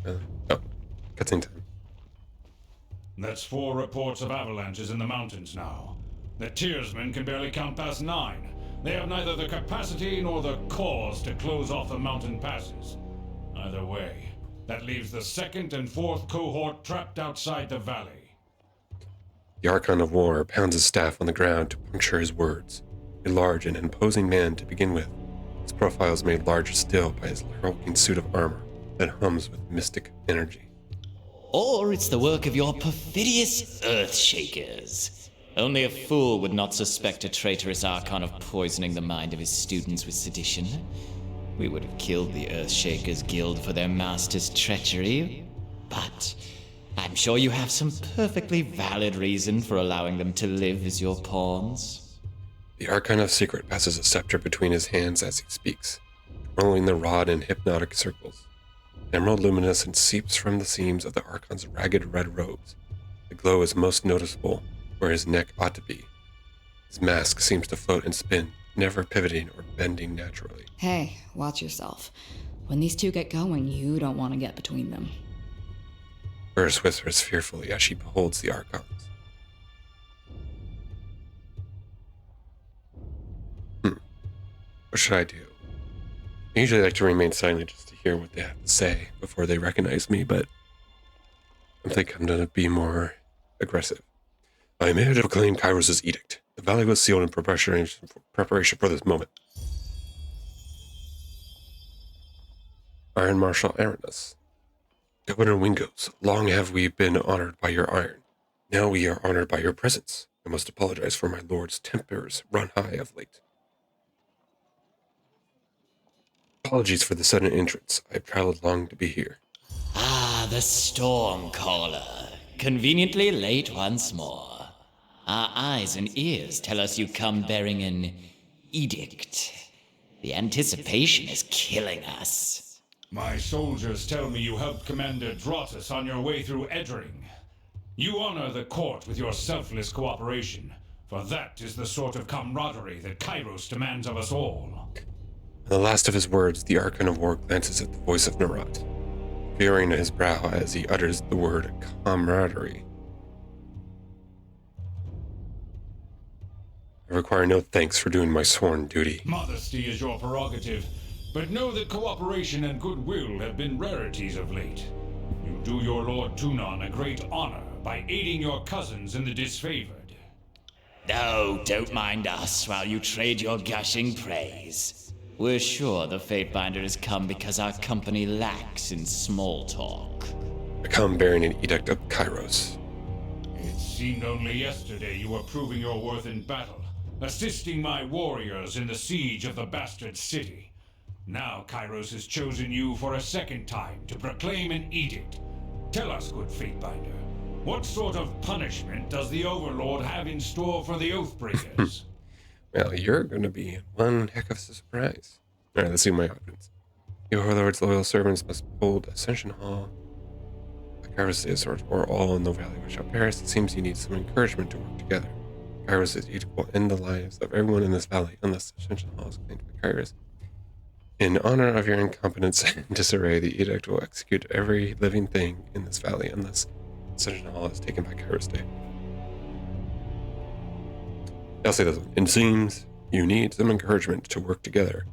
[SPEAKER 1] Eye. Cutting time.
[SPEAKER 5] That's 4 reports of avalanches in the mountains now. The Tearsmen can barely count past 9. They have neither the capacity nor the cause to close off the mountain passes. Either way, that leaves the 2nd and 4th cohort trapped outside the valley.
[SPEAKER 1] The Archon of War pounds his staff on the ground to puncture his words. A large and imposing man to begin with. His profile is made larger still by his hulking suit of armor that hums with mystic energy.
[SPEAKER 6] Or it's the work of your perfidious Earthshakers. Only a fool would not suspect a traitorous Archon of poisoning the mind of his students with sedition. We would have killed the Earthshakers Guild for their master's treachery, but I'm sure you have some perfectly valid reason for allowing them to live as your pawns.
[SPEAKER 1] The Archon of Secret passes a scepter between his hands as he speaks, rolling the rod in hypnotic circles. Emerald luminescence seeps from the seams of the Archon's ragged red robes. The glow is most noticeable where his neck ought to be. His mask seems to float and spin, never pivoting or bending naturally.
[SPEAKER 4] Hey, watch yourself. When these two get going, you don't want to get between them.
[SPEAKER 1] Burrs whispers fearfully as she beholds the Archons. What should I do? I usually like to remain silent just to hear what they have to say before they recognize me, but I think I'm going to be more aggressive. I am here to proclaim Kairos' edict. The valley was sealed in preparation for this moment. Iron Marshal Aranis. Governor Wingos, long have we been honored by your iron. Now we are honored by your presence. I must apologize for my lord's tempers run high of late. Apologies for the sudden entrance. I traveled long to be here.
[SPEAKER 6] Ah, the Stormcaller. Conveniently late once more. Our eyes and ears tell us you come bearing an edict. The anticipation is killing us.
[SPEAKER 5] My soldiers tell me you helped Commander Drotus on your way through Eddring. You honor the court with your selfless cooperation, for that is the sort of camaraderie that Kairos demands of us all.
[SPEAKER 1] In the last of his words, the Archon of War glances at the voice of Narat, furrowing his brow as he utters the word camaraderie. I require no thanks for doing my sworn duty.
[SPEAKER 5] Modesty is your prerogative, but know that cooperation and goodwill have been rarities of late. You do your Lord Tunon a great honor by aiding your cousins in the disfavored.
[SPEAKER 6] No, don't mind us while you trade your gushing praise. We're sure the Fatebinder has come because our company lacks in small talk.
[SPEAKER 1] I come bearing an edict of Kairos.
[SPEAKER 5] It seemed only yesterday you were proving your worth in battle, assisting my warriors in the siege of the bastard city. Now Kairos has chosen you for a second time to proclaim an edict. Tell us, good Fatebinder, what sort of punishment does the Overlord have in store for the Oathbreakers?
[SPEAKER 1] Well, you're going to be one heck of a surprise. All right, let's see my options. The Overlord's loyal servants must hold Ascension Hall. Kairos is, or all in the valley which shall perish. It seems you need some encouragement to work together. Kairos' edict will end the lives of everyone in this valley unless the Ascension Hall is claimed by Kairos. In honor of your incompetence and disarray, the edict will execute every living thing in this valley unless Ascension Hall is taken by Kairos Day. I'll say this one. It seems you need some encouragement to work together.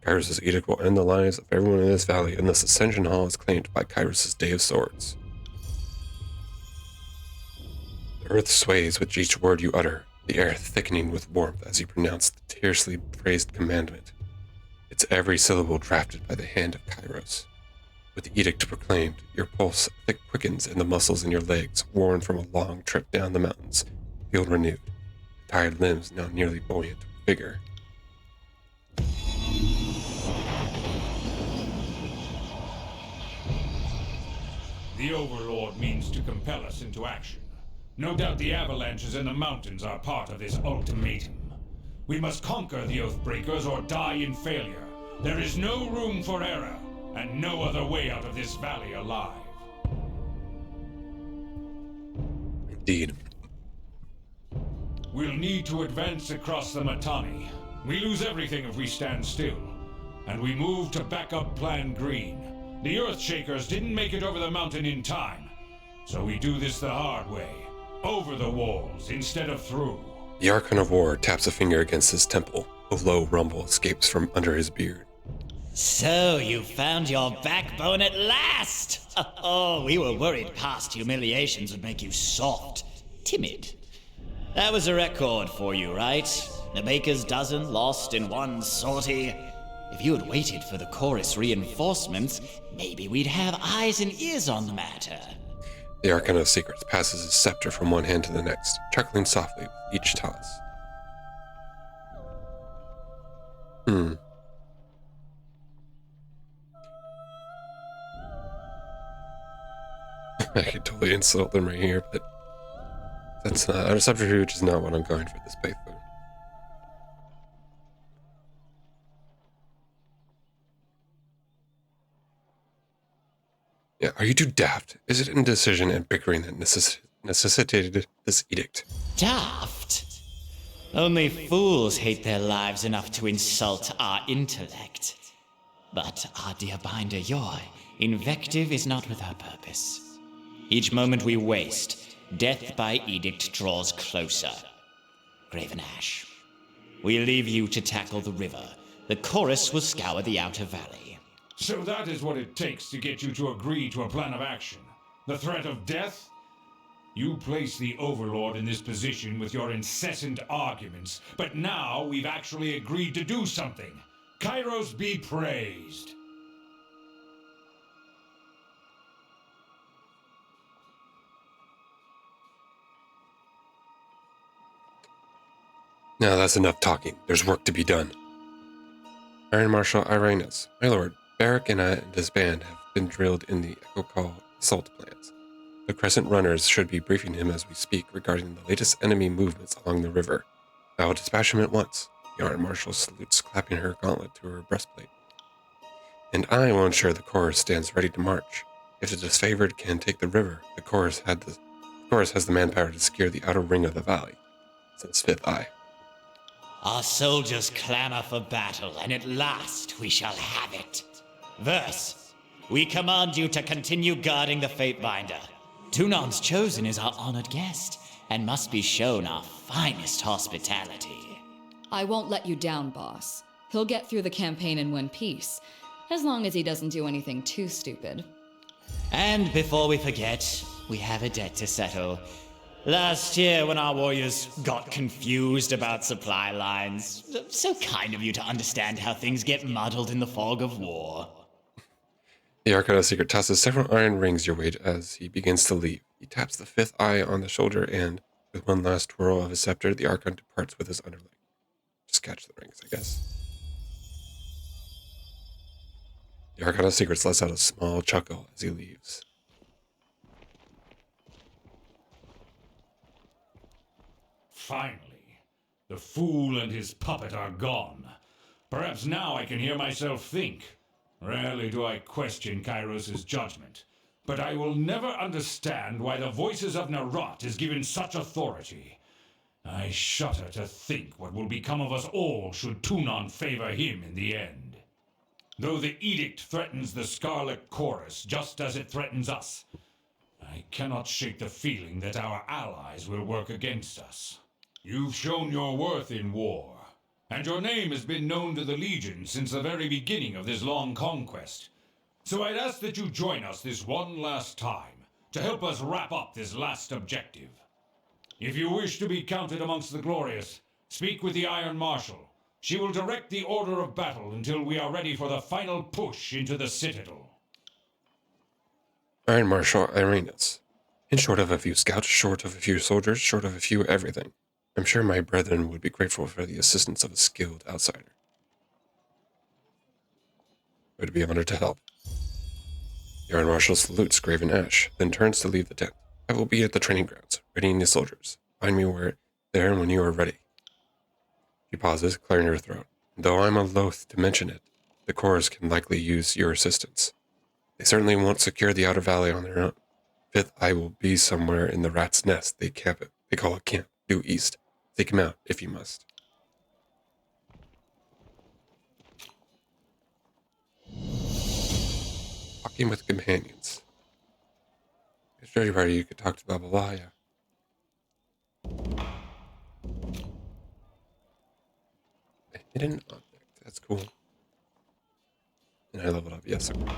[SPEAKER 1] Kairos' edict will end the lives of everyone in this valley unless Ascension Hall is claimed by Kairos' Day of Swords. The earth sways with each word you utter, the air thickening with warmth as you pronounce the tersely praised commandment. Its every syllable drafted by the hand of Kairos. With the edict proclaimed, your pulse thick quickens and the muscles in your legs, worn from a long trip down the mountains, feel renewed. Tired limbs now nearly buoyant with vigor.
[SPEAKER 5] The Overlord means to compel us into action. No doubt the avalanches in the mountains are part of this ultimatum. We must conquer the Oathbreakers or die in failure. There is no room for error, and no other way out of this valley alive.
[SPEAKER 1] Indeed.
[SPEAKER 5] We'll need to advance across the Matani. We lose everything if we stand still. And we move to backup Plan Green. The Earthshakers didn't make it over the mountain in time. So we do this the hard way. Over the walls instead of through.
[SPEAKER 1] The Archon of War taps a finger against his temple. A low rumble escapes from under his beard.
[SPEAKER 6] So you found your backbone at last! Oh, we were worried past humiliations would make you soft, timid. That was a record for you, right? The baker's dozen lost in one sortie. If you had waited for the chorus reinforcements, maybe we'd have eyes and ears on the matter.
[SPEAKER 1] The Archon of Secrets passes his scepter from one hand to the next, chuckling softly with each toss. I could totally insult them right here, but that's not a subterfuge is not what I'm going for this playthrough. Yeah, are you too daft? Is it indecision and bickering that necessitated this edict?
[SPEAKER 6] Daft? Only fools hate their lives enough to insult our intellect. But, our dear Binder, your invective is not without purpose. Each moment we waste, death by edict draws closer. Graven Ash, we leave you to tackle the river. The chorus will scour the outer valley.
[SPEAKER 5] So that is what it takes to get you to agree to a plan of action. The threat of death? You place the Overlord in this position with your incessant arguments, but now we've actually agreed to do something. Kairos be praised.
[SPEAKER 1] Now that's enough talking. There's work to be done. Iron Marshal Irenaeus, my lord, Barrack and his band have been drilled in the Echo Call assault plans. The Crescent Runners should be briefing him as we speak regarding the latest enemy movements along the river. I will dispatch him at once. The Iron Marshal salutes, clapping her gauntlet to her breastplate. And I will ensure the chorus stands ready to march. If the disfavored can take the river, the chorus has the manpower to secure the outer ring of the valley, says Fifth Eye.
[SPEAKER 6] Our soldiers clamor for battle, and at last we shall have it. Verse, we command you to continue guarding the Fatebinder. Tunan's Chosen is our honored guest, and must be shown our finest hospitality.
[SPEAKER 4] I won't let you down, boss. He'll get through the campaign in one piece, as long as he doesn't do anything too stupid.
[SPEAKER 6] And before we forget, we have a debt to settle. Last year, when our warriors got confused about supply lines, so kind of you to understand how things get muddled in the fog of war.
[SPEAKER 1] The Archon of Secret tosses several iron rings your way as he begins to leave. He taps the Fifth Eye on the shoulder and, with one last twirl of his scepter, the Archon departs with his underling. Just catch the rings, I guess. The Archon of Secrets lets out a small chuckle as he leaves.
[SPEAKER 5] Finally, the fool and his puppet are gone. Perhaps now I can hear myself think. Rarely do I question Kairos' judgment, but I will never understand why the voices of Narot is given such authority. I shudder to think what will become of us all should Tunon favor him in the end. Though the edict threatens the Scarlet Chorus just as it threatens us, I cannot shake the feeling that our allies will work against us. You've shown your worth in war, and your name has been known to the Legion since the very beginning of this long conquest. So I'd ask that you join us this one last time to help us wrap up this last objective. If you wish to be counted amongst the glorious, speak with the Iron Marshal. She will direct the order of battle until we are ready for the final push into the Citadel.
[SPEAKER 1] Iron Marshal Irenaeus. In short of a few scouts, short of a few soldiers, short of a few everything. I'm sure my brethren would be grateful for the assistance of a skilled outsider. I would be honored to help. The Iron Marshal salutes Graven Ash, then turns to leave the tent. I will be at the training grounds, readying the soldiers. Find me there when you are ready. She pauses, clearing her throat. Though I'm loath to mention it, the chorus can likely use your assistance. They certainly won't secure the Outer Valley on their own. Fifth, I will be somewhere in the Rat's Nest. They call it camp, due east. Take him out, if you must. Talking with companions. It's very party, you could talk to blah blah blah, yeah. A hidden object, that's cool. And I leveled up, yes. Okay.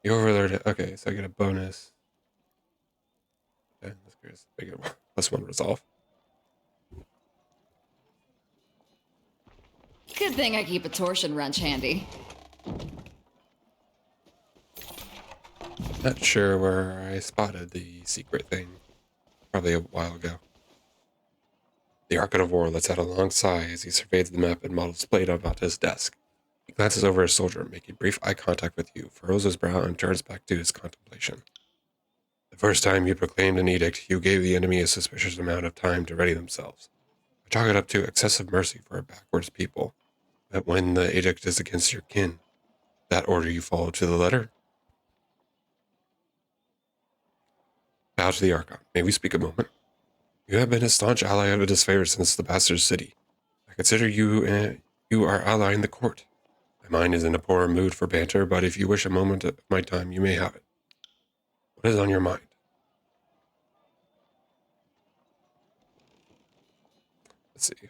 [SPEAKER 1] The Overlord, okay, so I get a bonus. Okay, that's good. I get +1 resolve.
[SPEAKER 4] Good thing I keep a torsion wrench handy.
[SPEAKER 1] Not sure where I spotted the secret thing. Probably a while ago. The Archon of War lets out a long sigh as he surveys the map and model displayed about his desk. He glances over his soldier, making brief eye contact with you, furrows his brow, and turns back to his contemplation. The first time you proclaimed an edict, you gave the enemy a suspicious amount of time to ready themselves. I chalk it up to excessive mercy for a backwards people. But when the edict is against your kin, that order you follow to the letter? Bow to the Archon. May we speak a moment? You have been a staunch ally of a disfavor since the bastard city. I consider you our ally in the court. My mind is in a poor mood for banter, but if you wish a moment of my time, you may have it. What is on your mind? Let's see.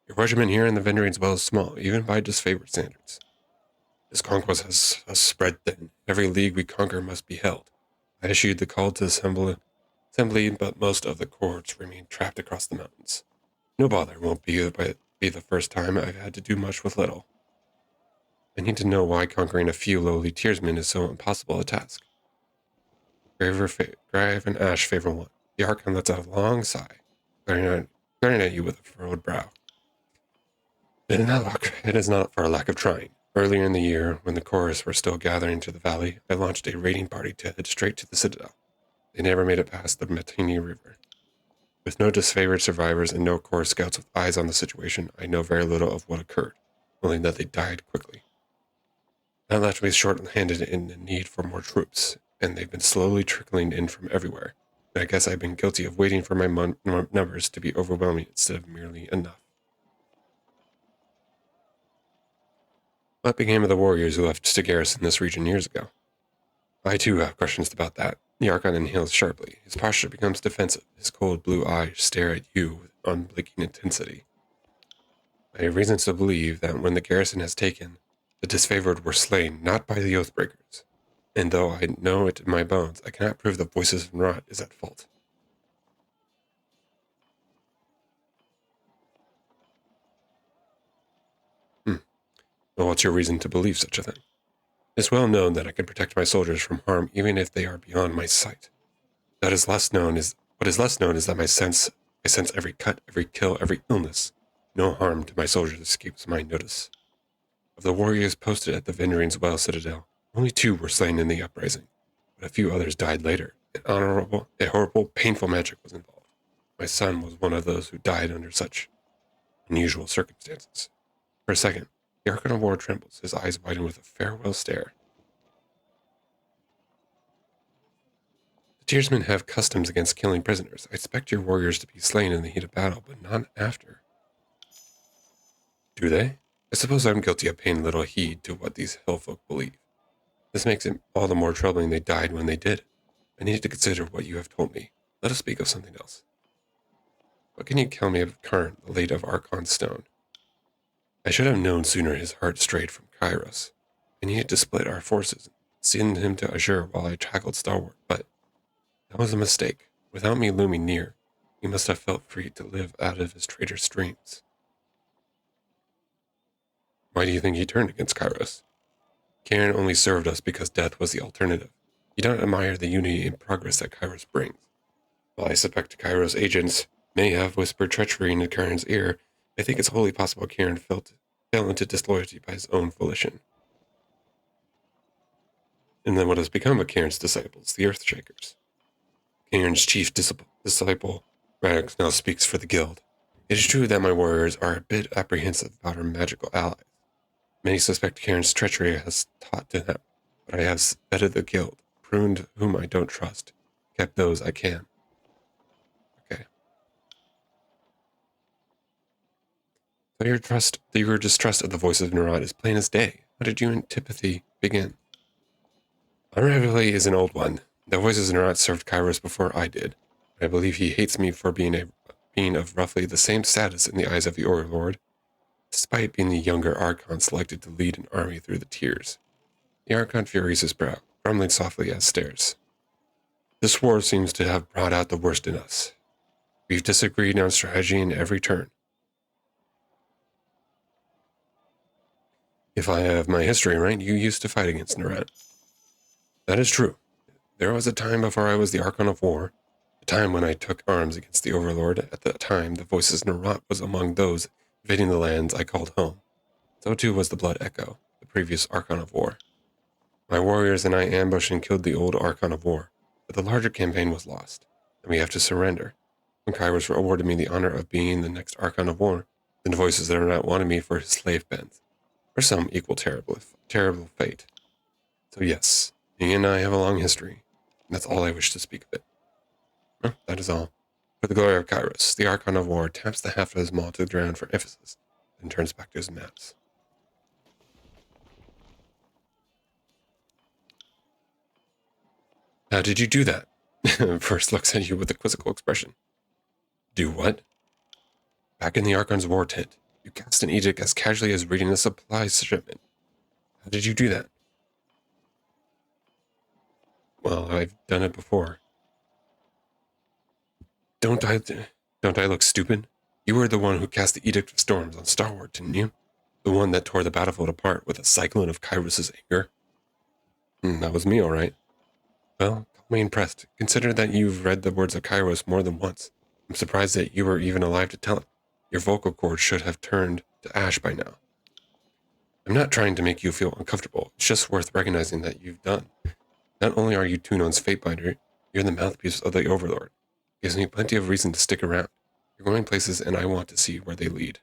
[SPEAKER 1] Your regiment here in the Vendrian's well is small, even by disfavored standards. This conquest has spread thin. Every league we conquer must be held. I issued the call to assembly, but most of the cohorts remain trapped across the mountains. No bother, won't be the first time I've had to do much with little. I need to know why conquering a few lowly tiersmen is so impossible a task. Grave and Ash favor one. The Archon lets out a long sigh, glaring at you with a furrowed brow. It is not for a lack of trying. Earlier in the year, when the chorus were still gathering to the valley, I launched a raiding party to head straight to the Citadel. They never made it past the Matini River. With no disfavored survivors and no chorus scouts with eyes on the situation, I know very little of what occurred, only that they died quickly. That left me short-handed in the need for more troops, and they've been slowly trickling in from everywhere. And I guess I've been guilty of waiting for my numbers to be overwhelming instead of merely enough. What became of the warriors who left to garrison this region years ago? I too have questions about that. The Archon inhales sharply. His posture becomes defensive. His cold blue eyes stare at you with unblinking intensity. I have reasons to believe that when the garrison has taken, the disfavored were slain not by the Oathbreakers. And though I know it in my bones, I cannot prove the Voices of Rot is at fault. Well, what's your reason to believe such a thing? It's well known that I can protect my soldiers from harm even if they are beyond my sight. What is less known is that I sense every cut, every kill, every illness. No harm to my soldiers escapes my notice. Of the warriors posted at the Vendrian's Well Citadel, only 2 were slain in the uprising, but a few others died later. A horrible, painful magic was involved. My son was one of those who died under such unusual circumstances. For a second, the Archon of War trembles, his eyes widen with a farewell stare. The Tearsmen have customs against killing prisoners. I expect your warriors to be slain in the heat of battle, but not after. Do they? I suppose I'm guilty of paying little heed to what these hill folk believe. This makes it all the more troubling they died when they did. I need to consider what you have told me. Let us speak of something else. What can you tell me of Karn, the late of Archon Stone? I should have known sooner his heart strayed from Kairos. I needed to split our forces, send him to Azure while I tackled Starward, but that was a mistake. Without me looming near, he must have felt free to live out of his traitor's dreams. Why do you think he turned against Kairos? Karen only served us because death was the alternative. You don't admire the unity and progress that Kairos brings. While I suspect Kairos agents may have whispered treachery into Karen's ear, I think it's wholly possible Karen fell into disloyalty by his own volition. And then what has become of Karen's disciples, the Earthshakers? Karen's chief disciple, Radix, now speaks for the guild. It is true that my warriors are a bit apprehensive about our magical allies. Many suspect Karen's treachery has taught to them, but I have vetted the guild, pruned whom I don't trust, kept those I can. Okay. So your distrust of the voices of Nerat is plain as day. How did your antipathy begin? Unravelly is an old one. The voices of Nerat served Kairos before I did. I believe he hates me for being of roughly the same status in the eyes of the Overlord, despite being the younger Archon selected to lead an army through the tiers. The Archon furries his brow, grumbling softly as stares. This war seems to have brought out the worst in us. We've disagreed on strategy in every turn. If I have my history right, you used to fight against Nerat. That is true. There was a time before I was the Archon of War, a time when I took arms against the Overlord. At that time, the voices of Nerat was among those invading the lands I called home. So too was the Blood Echo, the previous Archon of War. My warriors and I ambushed and killed the old Archon of War, but the larger campaign was lost, and we have to surrender. When Kairos awarded me the honor of being the next Archon of War, then the voices that Nerat wanted me for his slave bands, or some equal terrible fate. So yes, he and I have a long history, and that's all I wish to speak of it. Well, that is all. For the glory of Kairos, the Archon of War taps the haft of his maul to the ground for emphasis, then turns back to his maps. How did you do that? First looks at you with a quizzical expression. Do what? Back in the Archon's war tent, you cast an edict as casually as reading a supply shipment. How did you do that? Well, I've done it before. Don't I look stupid? You were the one who cast the Edict of Storms on Starward, didn't you? The one that tore the battlefield apart with a cyclone of Kairos' anger? That was me, all right. Well, call me impressed. Consider that you've read the words of Kairos more than once. I'm surprised that you were even alive to tell it. Your vocal cords should have turned to ash by now. I'm not trying to make you feel uncomfortable. It's just worth recognizing that you've done. Not only are you Tunon's Fatebinder, you're the mouthpiece of the Overlord. Gives me plenty of reason to stick around. You're going places and I want to see where they lead.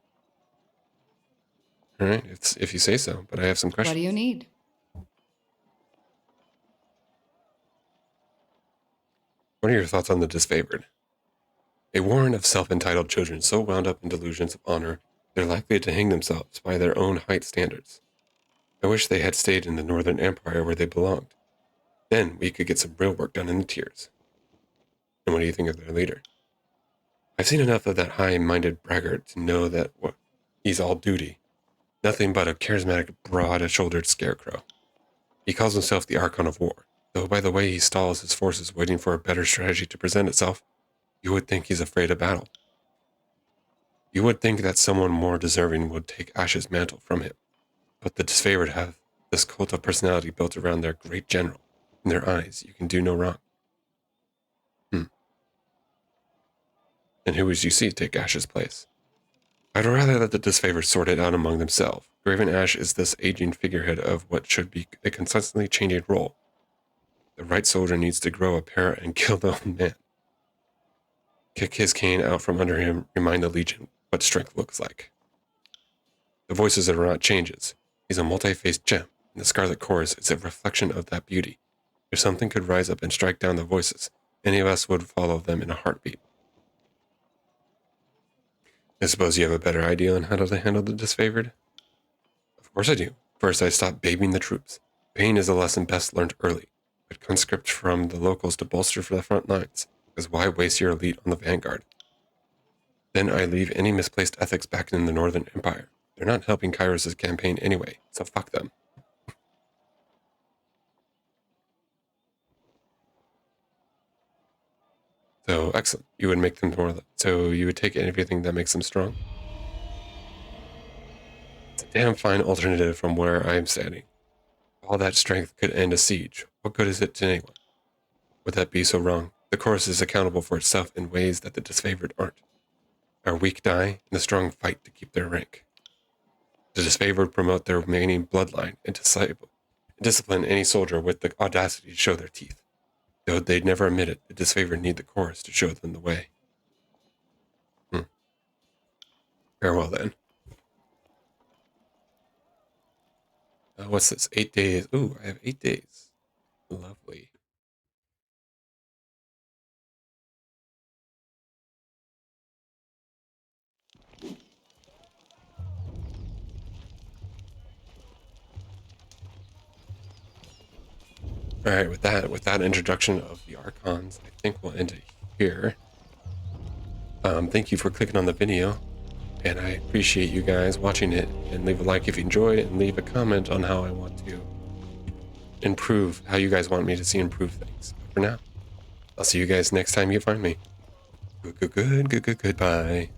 [SPEAKER 1] All right, if you say so, but I have some questions.
[SPEAKER 4] What do you need?
[SPEAKER 1] What are your thoughts on the disfavored? A warren of self-entitled children so wound up in delusions of honor, they're likely to hang themselves by their own height standards. I wish they had stayed in the Northern Empire where they belonged. Then we could get some real work done in the tiers. And what do you think of their leader? I've seen enough of that high-minded braggart to know that he's all duty. Nothing but a charismatic, broad-shouldered scarecrow. He calls himself the Archon of War, though by the way he stalls his forces waiting for a better strategy to present itself, you would think he's afraid of battle. You would think that someone more deserving would take Ash's mantle from him. But the disfavored have this cult of personality built around their great general. In their eyes, you can do no wrong. And who would you see take Ash's place? I'd rather let the disfavored sort it out among themselves. Graven Ash is this aging figurehead of what should be a constantly changing role. The right soldier needs to grow a pair and kill the old man. Kick his cane out from under him, remind the Legion what strength looks like. The voices of Nerat changes. He's a multi-faced gem, and the Scarlet Chorus is a reflection of that beauty. If something could rise up and strike down the voices, Any of us would follow them in a heartbeat. I suppose you have a better idea on how to handle the disfavored? Of course I do. First, I stopped babying the troops. Pain is a lesson best learned early, but conscript from the locals to bolster for the front lines, because why waste your elite on the vanguard? Then I leave any misplaced ethics back in the Northern Empire. They're not helping Kairos' campaign anyway, so fuck them. So, excellent. You would make them more... So you would take everything that makes them strong? It's a damn fine alternative from where I am standing. All that strength could end a siege. What good is it to anyone? Would that be so wrong? The chorus is accountable for itself in ways that the disfavored aren't. Our weak die, and the strong fight to keep their rank. The disfavored promote their remaining bloodline and discipline any soldier with the audacity to show their teeth. Though they'd never admit it, the disfavored need the chorus to show them the way. Farewell then. What's this? 8 days. Ooh, I have 8 days. Lovely. All right, with that introduction of the Archons, I think we'll end it here. Thank you for clicking on the video, and I appreciate you guys watching it. And leave a like if you enjoyed it, and leave a comment on how I want to improve, how you guys want me to see improve things. But for now, I'll see you guys next time you find me. Goodbye.